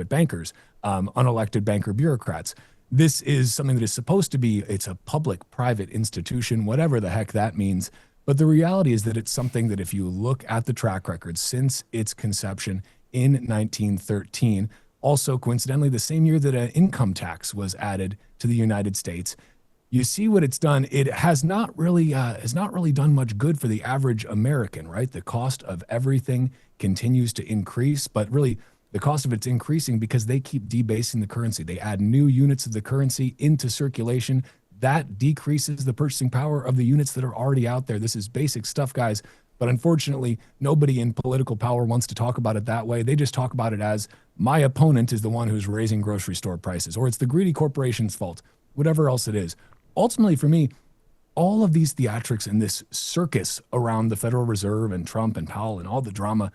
bankers, unelected banker bureaucrats. This is something that is supposed to be, it's a public-private institution, whatever the heck that means. But the reality is that it's something that if you look at the track record since its conception in 1913, also coincidentally the same year that an income tax was added to the United States, you see what it's done. It has not really done much good for the average American, right? The cost of everything continues to increase, but really the cost of it's increasing because they keep debasing the currency. They add new units of the currency into circulation. That decreases the purchasing power of the units that are already out there. This is basic stuff, guys. But unfortunately, nobody in political power wants to talk about it that way. They just talk about it as my opponent is the one who's raising grocery store prices, or it's the greedy corporation's fault, whatever else it is. Ultimately, for me, all of these theatrics and this circus around the Federal Reserve and Trump and Powell and all the drama,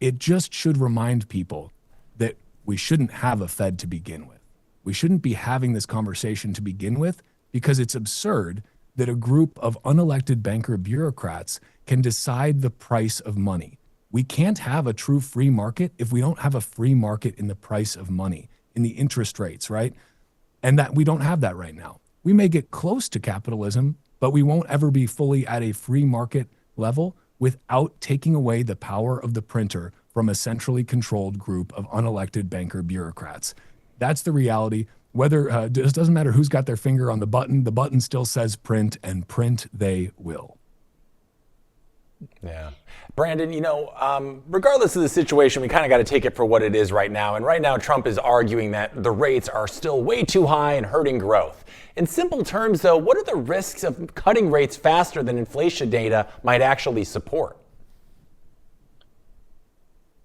it just should remind people that we shouldn't have a Fed to begin with. We shouldn't be having this conversation to begin with because it's absurd that a group of unelected banker bureaucrats can decide the price of money. We can't have a true free market if we don't have a free market in the price of money, in the interest rates, right? And that we don't have that right now. We may get close to capitalism, but we won't ever be fully at a free market level without taking away the power of the printer from a centrally controlled group of unelected banker bureaucrats. That's the reality. Whether it doesn't matter who's got their finger on the button still says print, and print they will. Yeah. Brandon, regardless of the situation, we kind of got to take it for what it is right now. And right now, Trump is arguing that the rates are still way too high and hurting growth. In simple terms, though, what are the risks of cutting rates faster than inflation data might actually support?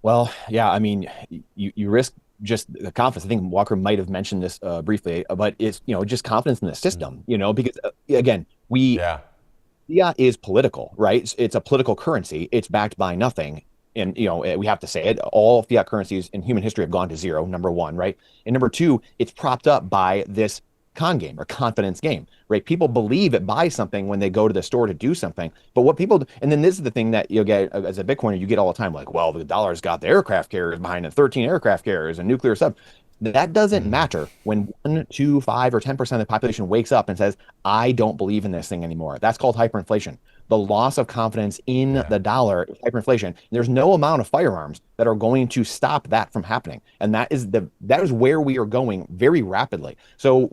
Well, yeah, I mean, you risk just the confidence. I think Walker might have mentioned this briefly, but it's, just confidence in the system, because again, fiat is political, right? It's a political currency. It's backed by nothing. And, we have to say it, all fiat currencies in human history have gone to zero, number one, right? And number two, it's propped up by this con game or confidence game, right? People believe it buys something when they go to the store to do something. But what people, and then this is the thing that you'll get as a Bitcoiner, you get all the time, like, well, the dollar's got the aircraft carriers behind it, 13 aircraft carriers and nuclear stuff. That doesn't matter when 1, 2, 5, or 10% of the population wakes up and says, I don't believe in this thing anymore. That's called hyperinflation. The loss of confidence in the dollar is hyperinflation. There's no amount of firearms that are going to stop that from happening. And that is where we are going very rapidly. So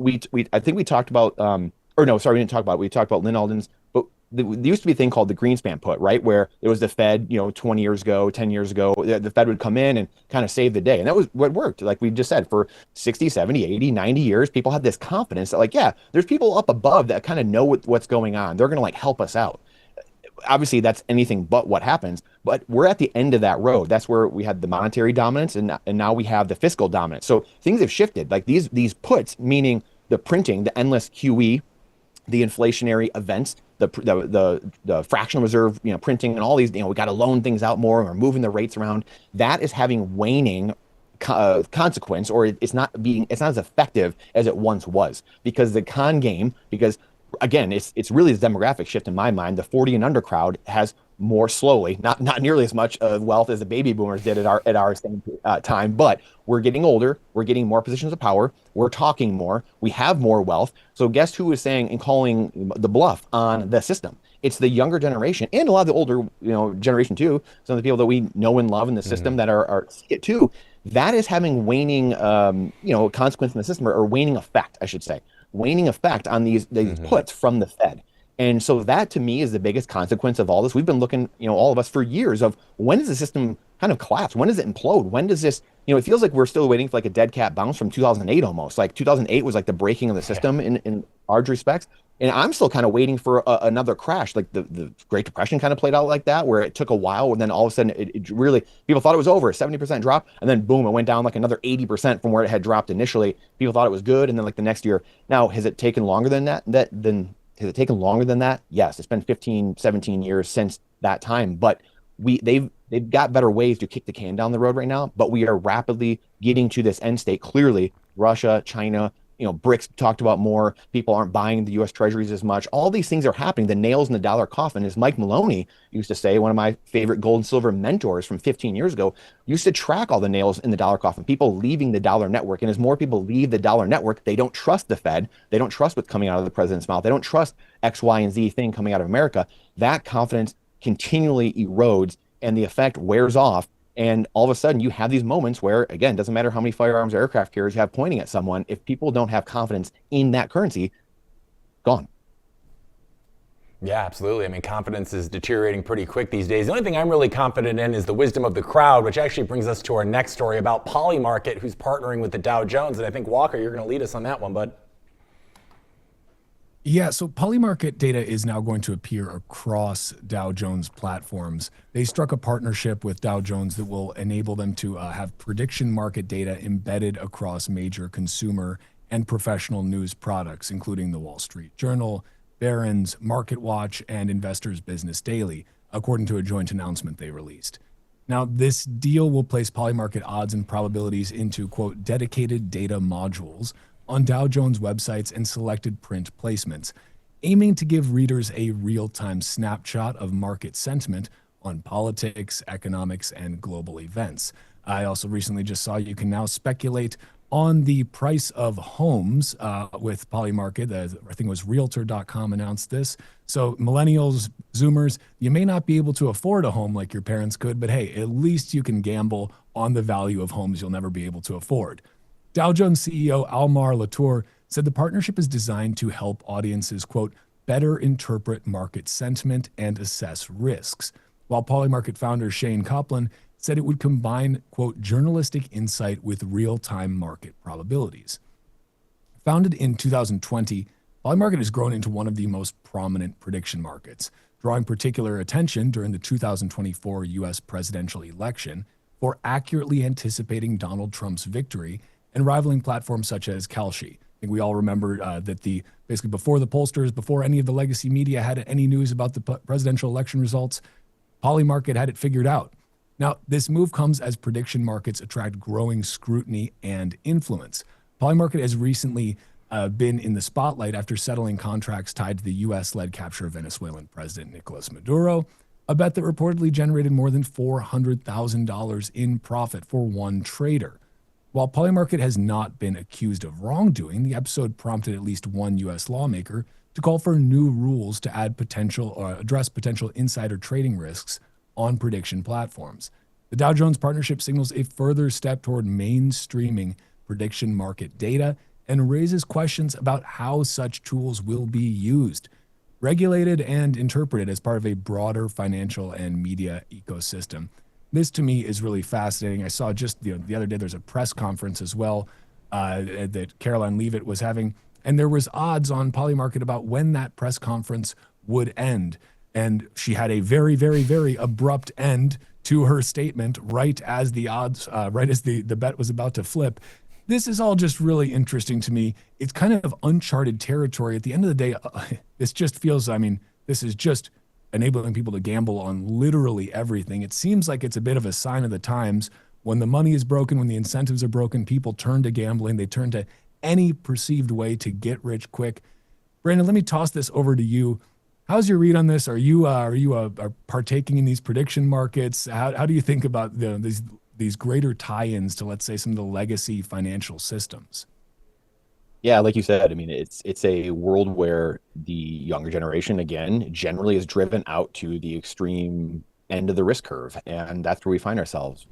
I think we talked about, we didn't talk about it. We talked about Lynn Alden's, but there used to be a thing called the Greenspan put, right? Where it was the Fed, 20 years ago, 10 years ago, the Fed would come in and kind of save the day. And that was what worked. Like we just said, for 60, 70, 80, 90 years, people had this confidence that like, yeah, there's people up above that kind of know what's going on. They're going to help us out. Obviously, that's anything but what happens, but we're at the end of that road. That's where we had the monetary dominance, and now we have the fiscal dominance. So things have shifted. Like these puts, meaning the printing, the endless QE, the inflationary events, the fractional reserve, printing, and all these, we got to loan things out more, and we're moving the rates around. That is having waning consequence, or it's not as effective as it once was, because the con game, again, it's really the demographic shift in my mind. The 40 and under crowd has more slowly, not nearly as much wealth as the baby boomers did at our same time, but we're getting older, we're getting more positions of power, we're talking more, we have more wealth. So guess who is saying and calling the bluff on the system? It's the younger generation and a lot of the older, generation too. Some of the people that we know and love in the system that are it too. That is having waning, consequence in the system, or waning effect, I should say. Waning effect on these puts from the Fed. And so that to me is the biggest consequence of all this. We've been looking, all of us for years, of when does the system kind of collapse? When does it implode? When does this, it feels like we're still waiting for like a dead cat bounce from 2008 almost. Like 2008 was like the breaking of the system in large respects. And I'm still kind of waiting for another crash. Like the Great Depression kind of played out like that, where it took a while, and then all of a sudden it really, people thought it was over, a 70% drop, and then boom, it went down like another 80% from where it had dropped initially. People thought it was good, and then like the next year. Now, has it taken longer than that? Has it taken longer than that? Yes, it's been 15, 17 years since that time, but they've got better ways to kick the can down the road right now, but we are rapidly getting to this end state. Clearly, Russia, China, BRICS talked about more. People aren't buying the U.S. treasuries as much. All these things are happening. The nails in the dollar coffin, as Mike Maloney used to say, one of my favorite gold and silver mentors from 15 years ago, used to track all the nails in the dollar coffin, people leaving the dollar network. And as more people leave the dollar network, they don't trust the Fed. They don't trust what's coming out of the president's mouth. They don't trust X, Y, and Z thing coming out of America. That confidence continually erodes and the effect wears off. And all of a sudden you have these moments where, again, doesn't matter how many firearms or aircraft carriers you have pointing at someone, if people don't have confidence in that currency, gone. Yeah, absolutely. I mean, confidence is deteriorating pretty quick these days. The only thing I'm really confident in is the wisdom of the crowd, which actually brings us to our next story about Polymarket, who's partnering with the Dow Jones. And I think, Walker, you're going to lead us on that one, bud. Yeah, so Polymarket data is now going to appear across Dow Jones platforms. They struck a partnership with Dow Jones that will enable them to have prediction market data embedded across major consumer and professional news products, including the Wall Street Journal, Barron's, MarketWatch, and Investors Business Daily, according to a joint announcement they released. Now, this deal will place Polymarket odds and probabilities into, quote, dedicated data modules on Dow Jones websites and selected print placements, aiming to give readers a real-time snapshot of market sentiment on politics, economics, and global events. I also recently just saw you can now speculate on the price of homes with Polymarket. I think it was Realtor.com announced this. So millennials, Zoomers, you may not be able to afford a home like your parents could, but hey, at least you can gamble on the value of homes you'll never be able to afford. Dow Jones CEO Almar Latour said the partnership is designed to help audiences, quote, better interpret market sentiment and assess risks, while Polymarket founder Shane Copland said it would combine, quote, journalistic insight with real-time market probabilities. Founded in 2020, Polymarket has grown into one of the most prominent prediction markets, drawing particular attention during the 2024 U.S. presidential election for accurately anticipating Donald Trump's victory and rivaling platforms such as Kalshi. I think we all remember that basically before the pollsters, before any of the legacy media had any news about the presidential election results, Polymarket had it figured out. Now, this move comes as prediction markets attract growing scrutiny and influence. Polymarket has recently been in the spotlight after settling contracts tied to the U.S.-led capture of Venezuelan President Nicolas Maduro, a bet that reportedly generated more than $400,000 in profit for one trader. While Polymarket has not been accused of wrongdoing, the episode prompted at least one U.S. lawmaker to call for new rules to address potential insider trading risks on prediction platforms. The Dow Jones partnership signals a further step toward mainstreaming prediction market data and raises questions about how such tools will be used, regulated, and interpreted as part of a broader financial and media ecosystem. This, to me, is really fascinating. I saw just the other day, there's a press conference as well that Caroline Leavitt was having, and there was odds on Polymarket about when that press conference would end. And she had a very, very, very abrupt end to her statement right as the odds, right as the bet was about to flip. This is all just really interesting to me. It's kind of uncharted territory. At the end of the day, this just feels, this is just enabling people to gamble on literally everything. It seems like it's a bit of a sign of the times. When the money is broken, when the incentives are broken, people turn to gambling. They turn to any perceived way to get rich quick. Brandon, let me toss this over to you. How's your read on this? Are you partaking in these prediction markets? How do you think about these greater tie-ins to, let's say, some of the legacy financial systems? Yeah, like you said, it's a world where the younger generation, again, generally is driven out to the extreme end of the risk curve. And that's where we find ourselves,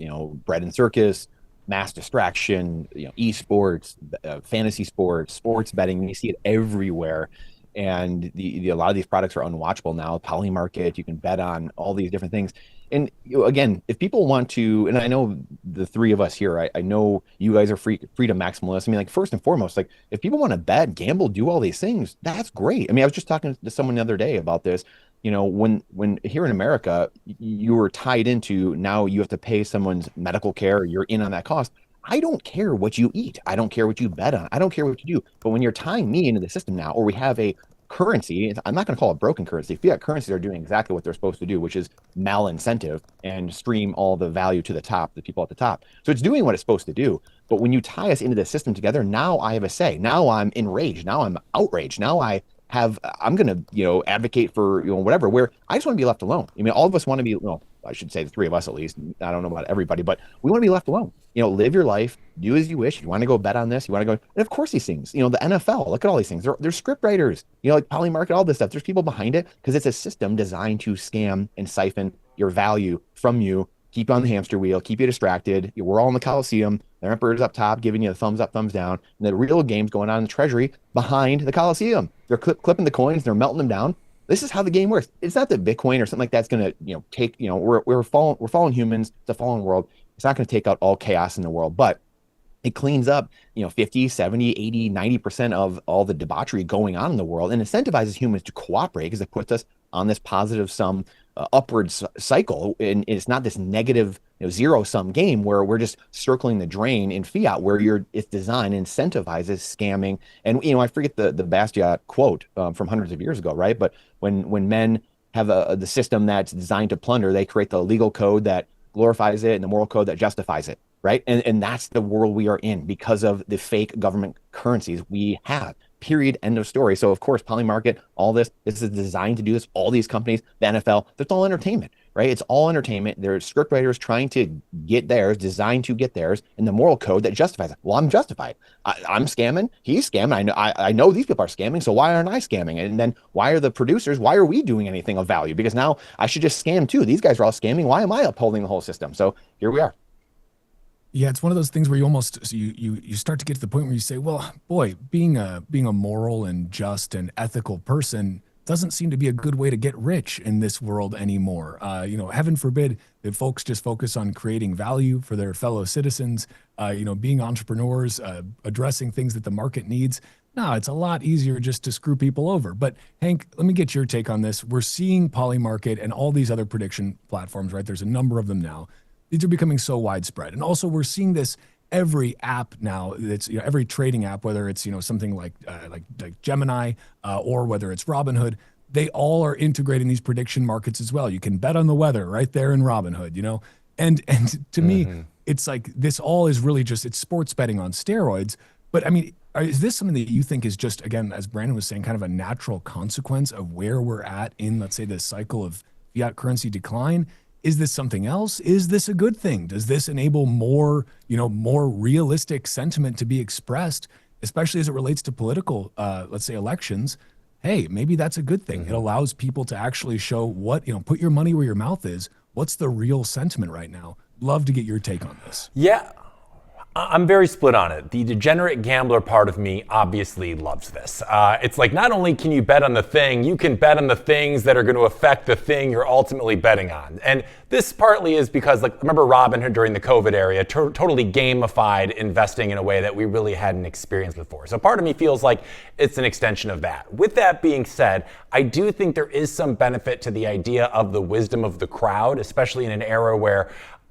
bread and circus, mass distraction, esports, fantasy sports betting. You see it everywhere. And a lot of these products are unwatchable now. Polymarket, you can bet on all these different things. And again, if people want to, and I know the three of us here, I know you guys are freedom maximalists. I mean, like first and foremost, like if people want to bet, gamble, do all these things, that's great. I mean, I was just talking to someone the other day about this. When here in America, you were tied into now you have to pay someone's medical care, you're in on that cost. I don't care what you eat. I don't care what you bet on. I don't care what you do. But when you're tying me into the system now, or we have a currency, I'm not going to call it broken currency. Fiat currencies are doing exactly what they're supposed to do, which is malincentive and stream all the value to the top, the people at the top. So it's doing what it's supposed to do. But when you tie us into the system together, now I have a say. Now I'm enraged. Now I'm outraged. Now I'm going to, advocate for, whatever, where I just want to be left alone. I mean, all of us want to be, well, I should say the three of us at least. I don't know about everybody, but we want to be left alone. Live your life, do as you wish. You want to go bet on this, you want to go, and of course these things, the NFL, look at all these things. There's script writers, like Polymarket, all this stuff. There's people behind it because it's a system designed to scam and siphon your value from you, keep you on the hamster wheel, keep you distracted. We're all in the Coliseum. The emperor's up top giving you the thumbs up, thumbs down. And the real game's going on in the treasury behind the Coliseum. They're clipping the coins, they're melting them down. This is how the game works. It's not that Bitcoin or something like that's going to, take, we're fallen humans. It's a fallen world. It's not going to take out all chaos in the world, but it cleans up, 50, 70, 80, 90% of all the debauchery going on in the world and incentivizes humans to cooperate because it puts us on this positive sum upward cycle. And it's not this negative, zero sum game where we're just circling the drain in fiat, where it's designed incentivizes scamming. And, I forget the Basquiat quote from hundreds of years ago, right? But when men have the system that's designed to plunder, they create the legal code that glorifies it and the moral code that justifies it, right? And that's the world we are in because of the fake government currencies we have. Period. End of story. So of course, Polymarket, all this is designed to do this. All these companies, the NFL, that's all entertainment, right? It's all entertainment. There's script writers trying to get theirs, designed to get theirs, and the moral code that justifies it. Well, I'm justified. I'm scamming. He's scamming. I know these people are scamming. So why aren't I scamming? And then why are the producers? Why are we doing anything of value? Because now I should just scam too. These guys are all scamming. Why am I upholding the whole system? So here we are. Yeah, it's one of those things where you almost you start to get to the point where you say, well, boy, being a moral and just and ethical person doesn't seem to be a good way to get rich in this world anymore. Heaven forbid that folks just focus on creating value for their fellow citizens, being entrepreneurs, addressing things that the market needs. No, it's a lot easier just to screw people over. But Hank, let me get your take on this. We're seeing Polymarket and all these other prediction platforms, right? There's a number of them now. These are becoming so widespread. And also we're seeing this every app now. It's every trading app, whether it's something like Gemini or whether it's Robinhood, they all are integrating these prediction markets as well. You can bet on the weather right there in Robinhood, and to me, it's like this all is really just, it's sports betting on steroids. But I mean, is this something that you think is just, again, as Brandon was saying, kind of a natural consequence of where we're at in, let's say, this cycle of fiat currency decline? Is this something else? Is this a good thing? Does this enable more realistic sentiment to be expressed, especially as it relates to political, let's say, elections? Hey, maybe that's a good thing. It allows people to actually show what, put your money where your mouth is. What's the real sentiment right now? Love to get your take on this. Yeah. I'm very split on it. The degenerate gambler part of me obviously loves this. It's like, not only can you bet on the thing, you can bet on the things that are going to affect the thing you're ultimately betting on. And this partly is because, remember Robinhood during the COVID era, totally gamified investing in a way that we really hadn't experienced before. So part of me feels like it's an extension of that. With that being said, I do think there is some benefit to the idea of the wisdom of the crowd, especially in an era where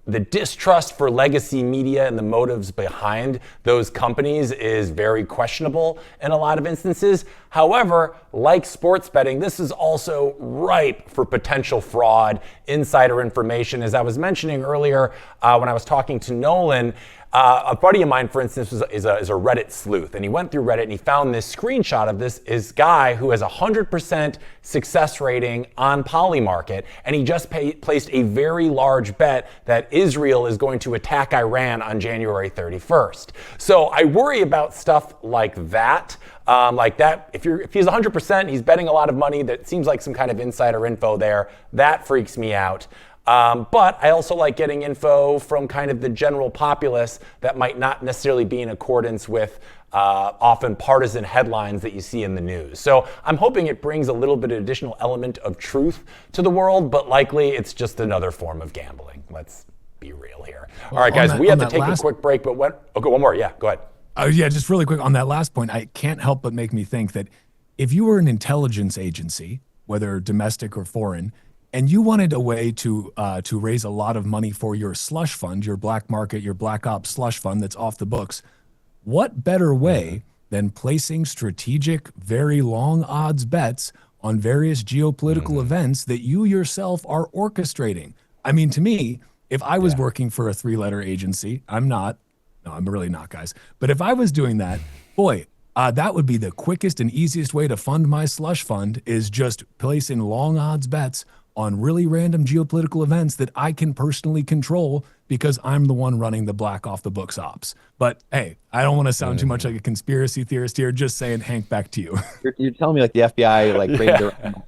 the distrust for legacy media and the motives behind those companies is very questionable in a lot of instances. However, like sports betting, this is also ripe for potential fraud, insider information. As I was mentioning earlier when I was talking to Nolan, a buddy of mine, for instance, is a Reddit sleuth, and he went through Reddit and he found this screenshot of this guy who has 100% success rating on Polymarket, and he just placed a very large bet that Israel is going to attack Iran on January 31st. So I worry about stuff like that. If he's 100%, he's betting a lot of money. That seems like some kind of insider info there. That freaks me out. But I also like getting info from kind of the general populace that might not necessarily be in accordance with often partisan headlines that you see in the news. So I'm hoping it brings a little bit of additional element of truth to the world, but likely it's just another form of gambling. Let's be real here. All right, guys, we have to take a quick break, but okay, one more. Yeah, go ahead. Yeah, just really quick on that last point, I can't help but make me think that if you were an intelligence agency, whether domestic or foreign, and you wanted a way to raise a lot of money for your slush fund, your black market, your black ops slush fund that's off the books, what better way than placing strategic, very long odds bets on various geopolitical events that you yourself are orchestrating? I mean, to me, if I was working for a three-letter agency, I'm not. No, I'm really not, guys. But if I was doing that, boy, that would be the quickest and easiest way to fund my slush fund, is just placing long odds bets on really random geopolitical events that I can personally control because I'm the one running the black off the books ops. But hey, I don't want to sound too much like a conspiracy theorist here. Just saying, Hank, back to you. You're telling me like the FBI like created their own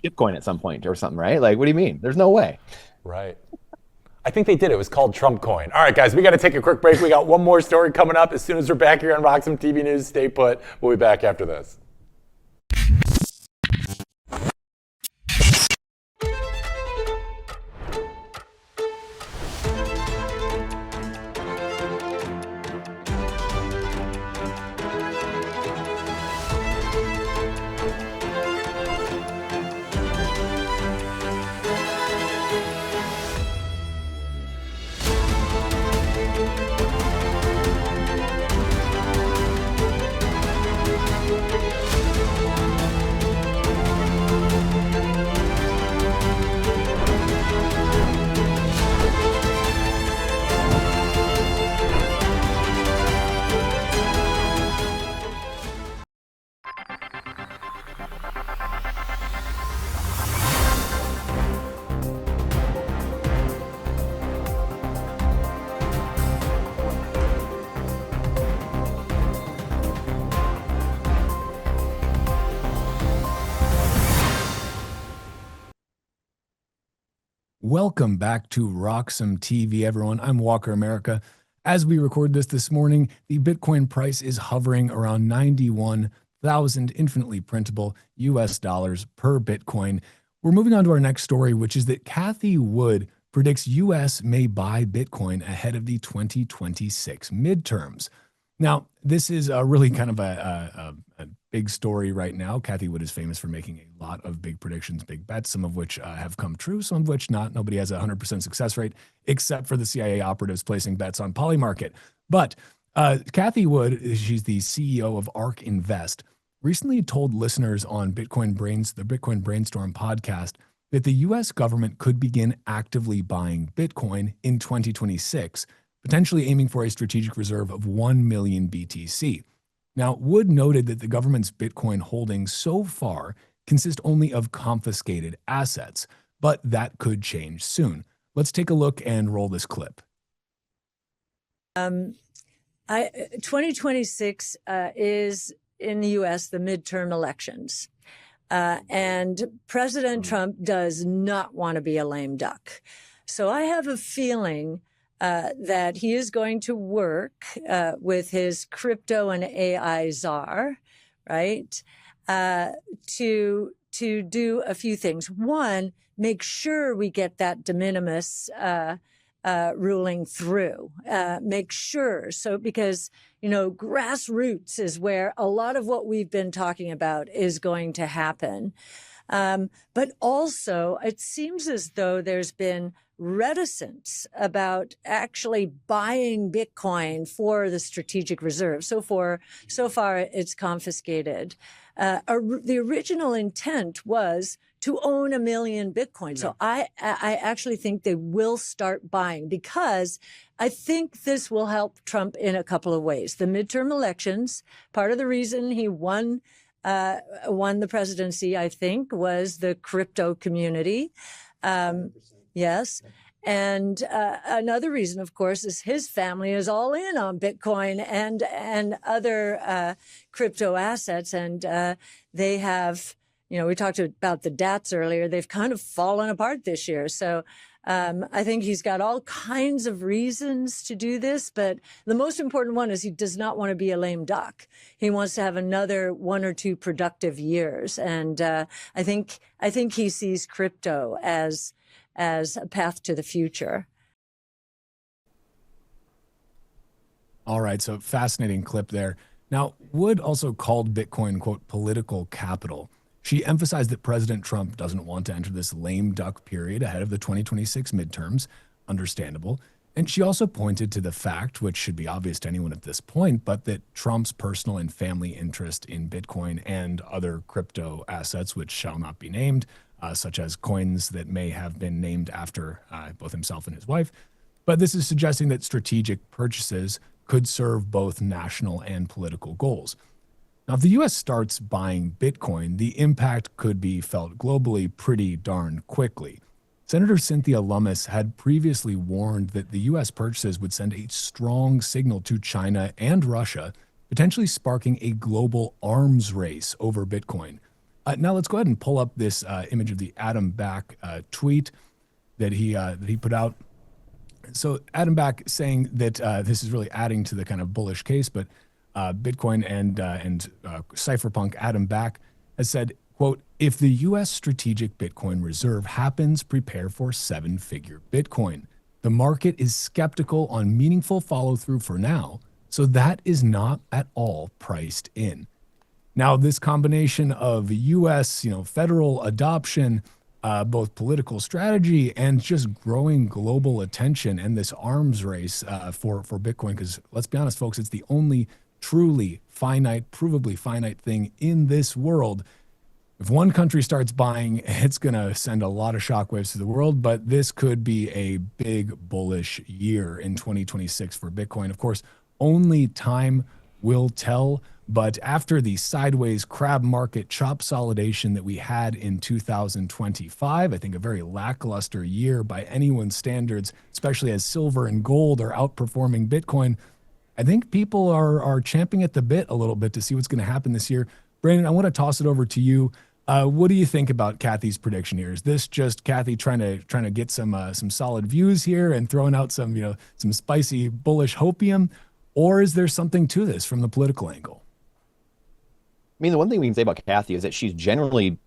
shitcoin at some point or something, right? Like, what do you mean? There's no way. Right. I think they did. It was called Trump coin. All right, guys, we got to take a quick break. We got one more story coming up as soon as we're back here on Roxom TV News. Stay put. We'll be back after this. Welcome back to Roxom TV, everyone. I'm Walker America. As we record this morning, the Bitcoin price is hovering around 91,000 infinitely printable US dollars per Bitcoin. We're moving on to our next story, which is that Cathie Wood predicts US may buy Bitcoin ahead of the 2026 midterms. Now, this is really kind of a big story right now. Cathie Wood is famous for making a lot of big predictions, big bets, some of which have come true, some of which not. Nobody has a 100% success rate, except for the CIA operatives placing bets on Polymarket. But Cathie Wood, she's the CEO of ARK Invest, recently told listeners on the Bitcoin Brainstorm podcast that the U.S. government could begin actively buying Bitcoin in 2026, potentially aiming for a strategic reserve of 1 million BTC. Now, Wood noted that the government's Bitcoin holdings so far consist only of confiscated assets, but that could change soon. Let's take a look and roll this clip. 2026 is in the U.S. the midterm elections. And President Trump does not want to be a lame duck. So I have a feeling that he is going to work with his crypto and AI czar, right, to do a few things. One, make sure we get that de minimis ruling through. Make sure. So because, you know, grassroots is where a lot of what we've been talking about is going to happen. But also, it seems as though there's been reticence about actually buying Bitcoin for the strategic reserve. So far, it's confiscated. The original intent was to own 1 million Bitcoin. So I actually think they will start buying, because I think this will help Trump in a couple of ways. The midterm elections, part of the reason he won the presidency, I think, was the crypto community. Yes. And another reason, of course, is his family is all in on Bitcoin and other crypto assets. And they have, you know, we talked about the DATs earlier. They've kind of fallen apart this year. So I think he's got all kinds of reasons to do this, but the most important one is he does not want to be a lame duck. He wants to have another 1 or 2 productive years, and I think he sees crypto as a path to the future. All right, so fascinating clip there. Now, Wood also called Bitcoin, quote, political capital. She emphasized that President Trump doesn't want to enter this lame duck period ahead of the 2026 midterms, understandable. And she also pointed to the fact, which should be obvious to anyone at this point, but that Trump's personal and family interest in Bitcoin and other crypto assets, which shall not be named, such as coins that may have been named after both himself and his wife. But this is suggesting that strategic purchases could serve both national and political goals. Now, if the U.S. starts buying Bitcoin, the impact could be felt globally pretty darn quickly. Senator Cynthia Lummis had previously warned that the U.S. purchases would send a strong signal to China and Russia, potentially sparking a global arms race over Bitcoin. Now, let's go ahead and pull up this image of the Adam Back tweet that he put out. So Adam Back saying that this is really adding to the kind of bullish case, but Bitcoin and cypherpunk Adam Back has said, quote, if the U.S. strategic Bitcoin reserve happens, prepare for 7-figure Bitcoin. The market is skeptical on meaningful follow through for now, so that is not at all priced in. Now, this combination of U.S. federal adoption, both political strategy and just growing global attention and this arms race for Bitcoin, because let's be honest, folks, it's the only truly finite, provably finite thing in this world. If one country starts buying, it's going to send a lot of shockwaves to the world, but this could be a big bullish year in 2026 for Bitcoin. Of course, only time will tell, but after the sideways crab market chopsolidation that we had in 2025, I think a very lackluster year by anyone's standards, especially as silver and gold are outperforming Bitcoin, I think people are champing at the bit a little bit to see what's going to happen this year. Brandon, I want to toss it over to you. What do you think about Kathy's prediction here? Is this just Kathy trying to get some solid views here and throwing out some spicy bullish hopium, or is there something to this from the political angle? I mean, the one thing we can say about Kathy is that she's generally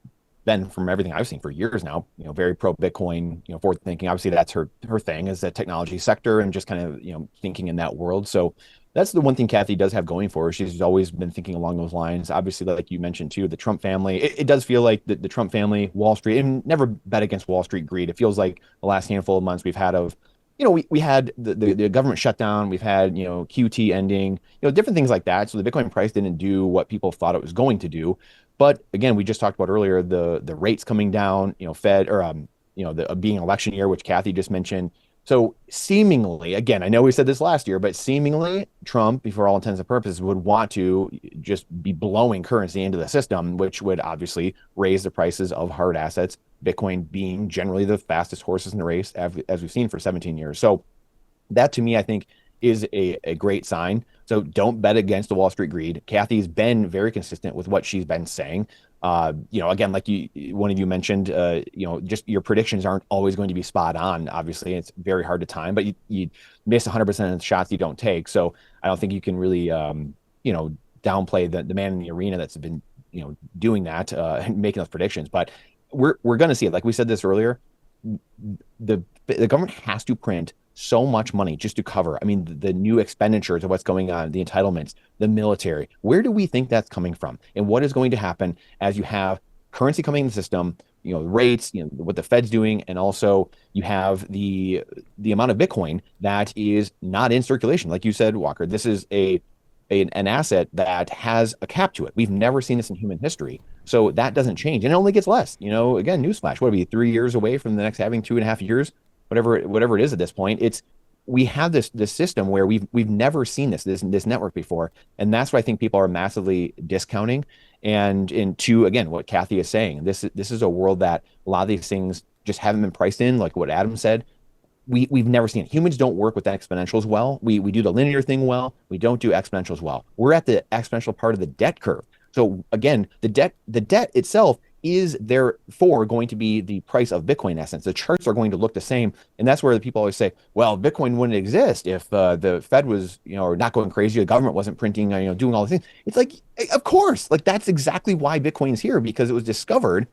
been, from everything I've seen for years now, very pro Bitcoin, forward thinking. Obviously, that's her thing, is the technology sector and just kind of thinking in that world. So that's the one thing Kathy does have going for her. She's always been thinking along those lines. Obviously, like you mentioned too, the Trump family. It does feel like the Trump family, Wall Street, and never bet against Wall Street greed. It feels like the last handful of months we've had of, we had the government shutdown, we've had QT ending, different things like that. So the Bitcoin price didn't do what people thought it was going to do. But again, we just talked about earlier the rates coming down, Fed or being election year, which Kathy just mentioned. So seemingly, again, I know we said this last year, but seemingly Trump, for all intents and purposes, would want to just be blowing currency into the system, which would obviously raise the prices of hard assets, Bitcoin being generally the fastest horses in the race, as we've seen for 17 years. So that, to me, I think, is a great sign. So don't bet against the Wall Street greed. Kathy's been very consistent with what she's been saying. Again, like one of you mentioned, just your predictions aren't always going to be spot on. Obviously, it's very hard to time, but you miss 100% of the shots you don't take. So I don't think you can really, downplay the man in the arena that's been, doing that and making those predictions. But we're going to see it. Like we said this earlier, the government has to print so much money just to cover. I mean, the new expenditures of what's going on, the entitlements, the military. Where do we think that's coming from? And what is going to happen as you have currency coming in the system, rates, what the Fed's doing, and also you have the amount of Bitcoin that is not in circulation. Like you said, Walker, this is an asset that has a cap to it. We've never seen this in human history. So that doesn't change. And it only gets less. Again, newsflash, what are we, 3 years away from the next having 2.5 years? Whatever it is at this point, we have this system where we've never seen this network before, and that's what I think people are massively discounting. And to again, what Kathy is saying, this is a world that a lot of these things just haven't been priced in, like what Adam said. We've never seen it. Humans don't work with exponentials well. We do the linear thing well. We don't do exponentials well. We're at the exponential part of the debt curve. So again, the debt itself is therefore going to be the price of Bitcoin in essence. The charts are going to look the same. And that's where the people always say, well, Bitcoin wouldn't exist if the Fed was, not going crazy, the government wasn't printing, doing all the things. It's like, of course, like that's exactly why Bitcoin's here, because it was discovered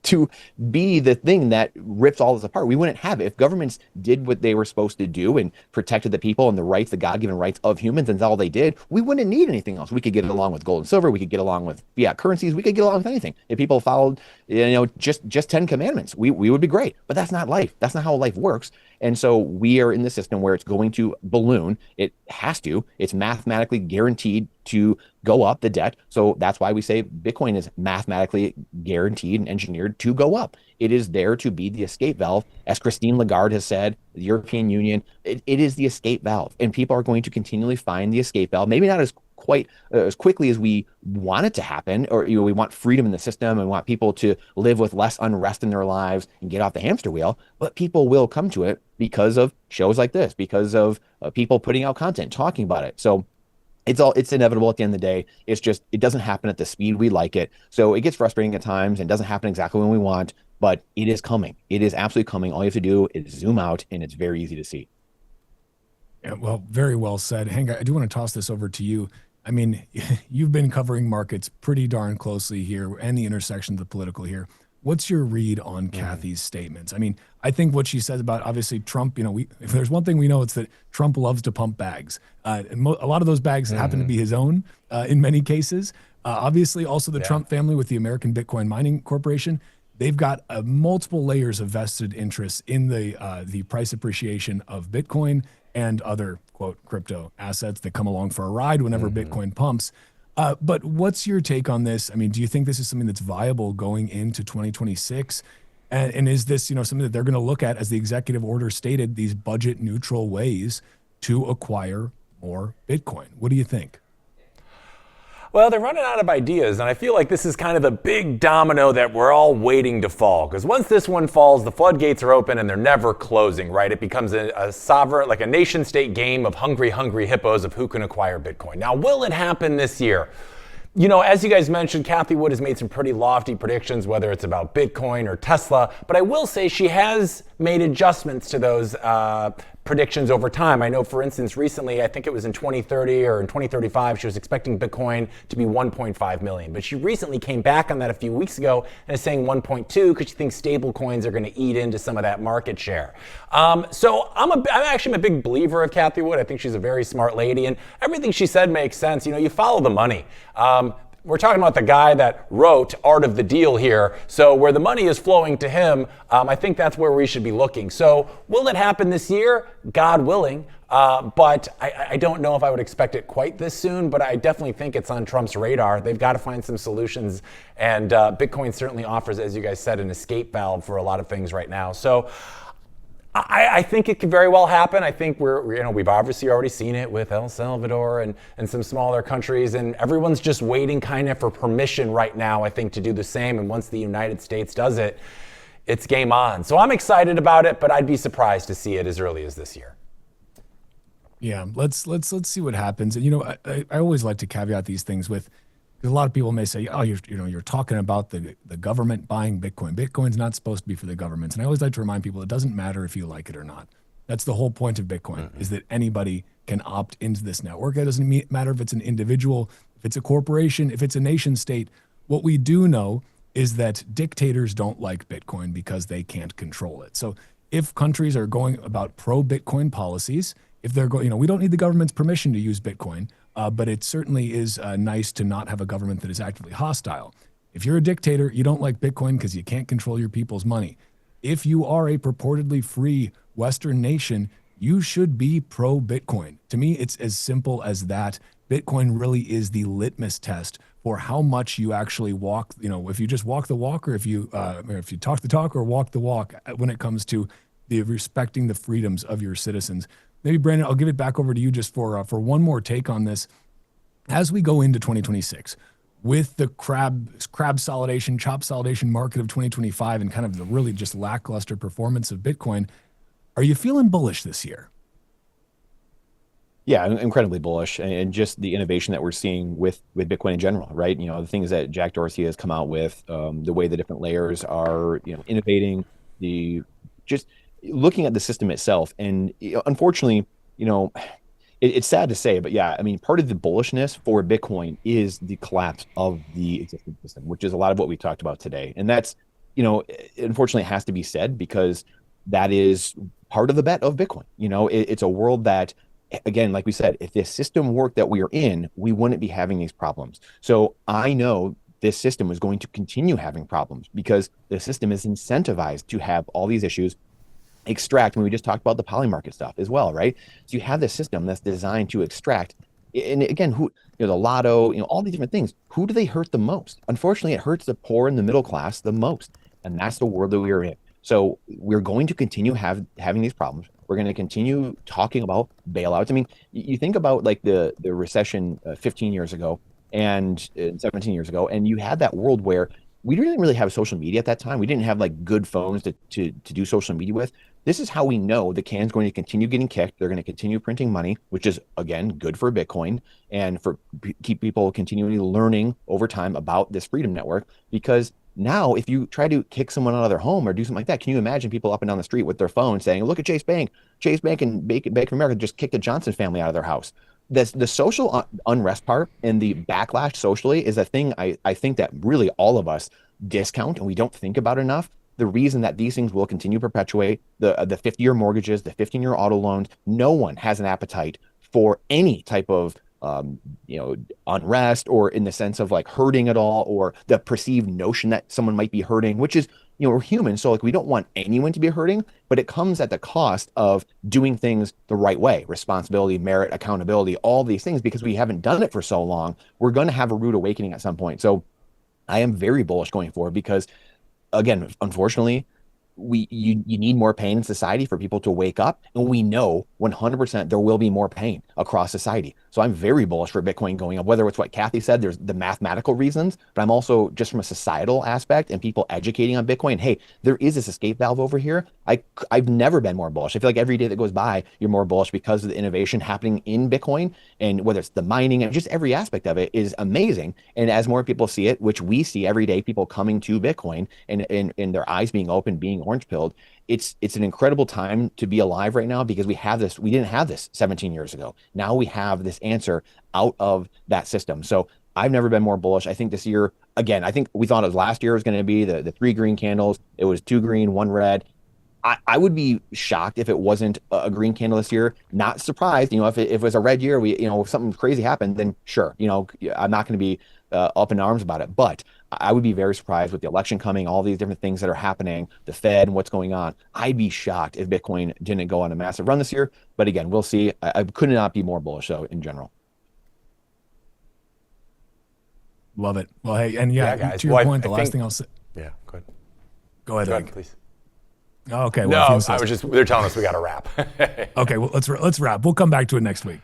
to be the thing that rips all this apart. We wouldn't have it if governments did what they were supposed to do and protected the people and the rights, the God-given rights of humans, and that's all they did. We wouldn't need anything else. We could get along with gold and silver. We could get along with fiat currencies. We could get along with anything. If people followed, just 10 commandments, we would be great. But that's not life. That's not how life works. And so we are in the system where it's going to balloon. It has to. It's mathematically guaranteed to go up, the debt. So that's why we say Bitcoin is mathematically guaranteed and engineered to go up. It is there to be the escape valve. As Christine Lagarde has said, the European Union, it is the escape valve. And people are going to continually find the escape valve. Maybe not as quickly as we want it to happen, or we want freedom in the system and want people to live with less unrest in their lives and get off the hamster wheel, but people will come to it because of shows like this, because of people putting out content, talking about it. So it's inevitable at the end of the day. It's just, it doesn't happen at the speed we like it. So it gets frustrating at times and doesn't happen exactly when we want, but it is coming. It is absolutely coming. All you have to do is zoom out and it's very easy to see. Yeah, well, very well said. Hank, I do want to toss this over to you. I mean, you've been covering markets pretty darn closely here and the intersection of the political here. What's your read on Kathy's statements? I mean, I think what she says about obviously Trump, if there's one thing we know, it's that Trump loves to pump bags. And a lot of those bags happen to be his own in many cases. Obviously, also the Trump family with the American Bitcoin Mining Corporation, they've got multiple layers of vested interests in the price appreciation of Bitcoin and other, quote, crypto assets that come along for a ride whenever Bitcoin pumps. But what's your take on this? I mean, do you think this is something that's viable going into 2026? And is this, something that they're going to look at, as the executive order stated, these budget neutral ways to acquire more Bitcoin? What do you think? Well, they're running out of ideas, and I feel like this is kind of the big domino that we're all waiting to fall. Because once this one falls, the floodgates are open and they're never closing, right? It becomes a sovereign, like a nation-state game of hungry hippos of who can acquire Bitcoin. Now, will it happen this year? As you guys mentioned, Cathie Wood has made some pretty lofty predictions, whether it's about Bitcoin or Tesla. But I will say she has made adjustments to those predictions over time. I know, for instance, recently, I think it was in 2030 or in 2035, she was expecting Bitcoin to be 1.5 million. But she recently came back on that a few weeks ago and is saying 1.2 because she thinks stable coins are going to eat into some of that market share. So I'm actually a big believer of Cathie Wood. I think she's a very smart lady, and everything she said makes sense. You follow the money. We're talking about the guy that wrote Art of the Deal here. So where the money is flowing to him, I think that's where we should be looking. So will it happen this year? God willing. But I don't know if I would expect it quite this soon, but I definitely think it's on Trump's radar. They've got to find some solutions. And Bitcoin certainly offers, as you guys said, an escape valve for a lot of things right now. So I think it could very well happen. I think we've obviously already seen it with El Salvador and some smaller countries, and everyone's just waiting kind of for permission right now, I think, to do the same. And once the United States does it, it's game on. So I'm excited about it, but I'd be surprised to see it as early as this year. Yeah, let's see what happens. And I always like to caveat these things with, because a lot of people may say, oh, you're talking about the government buying Bitcoin. Bitcoin's not supposed to be for the governments. And I always like to remind people it doesn't matter if you like it or not. That's the whole point of Bitcoin, is that anybody can opt into this network. It doesn't matter if it's an individual, if it's a corporation, if it's a nation state. What we do know is that dictators don't like Bitcoin because they can't control it. So if countries are going about pro-Bitcoin policies, if they're going, we don't need the government's permission to use Bitcoin, but it certainly is nice to not have a government that is actively hostile. If you're a dictator, you don't like Bitcoin because you can't control your people's money. If you are a purportedly free Western nation, you should be pro-Bitcoin. To me, it's as simple as that. Bitcoin really is the litmus test for how much you actually walk, if you just walk the walk, or if you talk the talk or walk the walk when it comes to the respecting the freedoms of your citizens. Maybe, Brandon, I'll give it back over to you just for one more take on this. As we go into 2026, with the crab solidation, chop solidation market of 2025 and kind of the really just lackluster performance of Bitcoin, are you feeling bullish this year? Yeah, I'm incredibly bullish, and just the innovation that we're seeing with Bitcoin in general, right? You know, the things that Jack Dorsey has come out with, the way the different layers are, you know, innovating, the just looking at the system itself, and unfortunately, you know, it's sad to say, but yeah, I mean, part of the bullishness for Bitcoin is the collapse of the existing system, which is a lot of what we talked about today, and that's, you know, unfortunately, it has to be said because that is part of the bet of Bitcoin. You know, it's a world that, again, like we said, if this system worked that we are in, we wouldn't be having these problems. So I know this system is going to continue having problems because the system is incentivized to have all these issues, extract. And we just talked about the poly market stuff as well, right? So you have this system that's designed to extract. And again, who, you know, the lotto, you know, all these different things, who do they hurt the most? Unfortunately, it hurts the poor and the middle class the most. And that's the world that we are in. So we're going to continue having these problems. We're going to continue talking about bailouts. I mean, you think about like the recession 15 years ago and 17 years ago, and you had that world where we didn't really have social media at that time. We didn't have like good phones to do social media with. This is how we know the can's going to continue getting kicked. They're going to continue printing money, which is, again, good for Bitcoin and for keep people continually learning over time about this freedom network. Because now, if you try to kick someone out of their home or do something like that, can you imagine people up and down the street with their phone saying, look at Chase Bank and Bank of America just kicked the Johnson family out of their house. The social unrest part and the backlash socially is a thing I think that really all of us discount and we don't think about enough. The reason that these things will continue to perpetuate, the 50-year mortgages, the 15-year auto loans, no one has an appetite for any type of you know, unrest or in the sense of like hurting at all, or the perceived notion that someone might be hurting, which is, you know, we're human. So like, we don't want anyone to be hurting, but it comes at the cost of doing things the right way, responsibility, merit, accountability, all these things, because we haven't done it for so long. We're going to have a rude awakening at some point. So I am very bullish going forward because, again, unfortunately, you need more pain in society for people to wake up, and we know 100% there will be more pain across society. So I'm very bullish for Bitcoin going up, whether it's what Kathy said, there's the mathematical reasons, but I'm also just from a societal aspect and people educating on Bitcoin. Hey, there is this escape valve over here. I've never been more bullish. I feel like every day that goes by, you're more bullish because of the innovation happening in Bitcoin, and whether it's the mining and just every aspect of it is amazing. And as more people see it, which we see every day, people coming to Bitcoin and their eyes being open, being orange pilled, it's an incredible time to be alive right now because we didn't have this 17 years ago. Now we have this answer out of that system. So I've never been more bullish. I think this year, again, I think we thought it was last year was going to be the 3 green candles. It was 2 green, 1 red. I would be shocked if it wasn't a green candle this year. Not surprised, you know, if it was a red year, if something crazy happened, then sure, you know, I'm not going to be up in arms about it. But I would be very surprised with the election coming, all these different things that are happening, the Fed and what's going on. I'd be shocked if Bitcoin didn't go on a massive run this year. But again, we'll see. I could not be more bullish, though, in general. Love it. Well, hey, and yeah, guys. to your point, the last thing I'll say. Yeah, go ahead. Go ahead, please. Oh, okay. Well, no, they're telling us we got to wrap. Okay, well, let's wrap. We'll come back to it next week.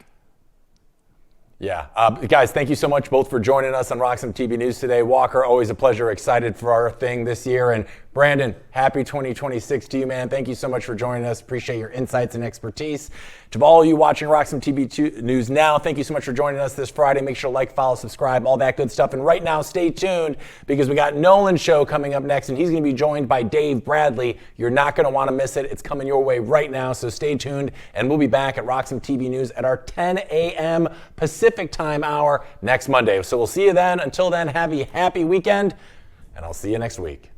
Yeah. Guys, thank you so much both for joining us on RoxomTV News today. Walker, always a pleasure. Excited for our thing this year. And Brandon, happy 2026 to you, man. Thank you so much for joining us. Appreciate your insights and expertise. To all of you watching RoxomTV News now, thank you so much for joining us this Friday. Make sure to like, follow, subscribe, all that good stuff. And right now, stay tuned because we got Nolan's show coming up next, and he's going to be joined by Dave Bradley. You're not going to want to miss it. It's coming your way right now, so stay tuned. And we'll be back at RoxomTV News at our 10 a.m. Pacific time hour next Monday. So we'll see you then. Until then, have a happy weekend, and I'll see you next week.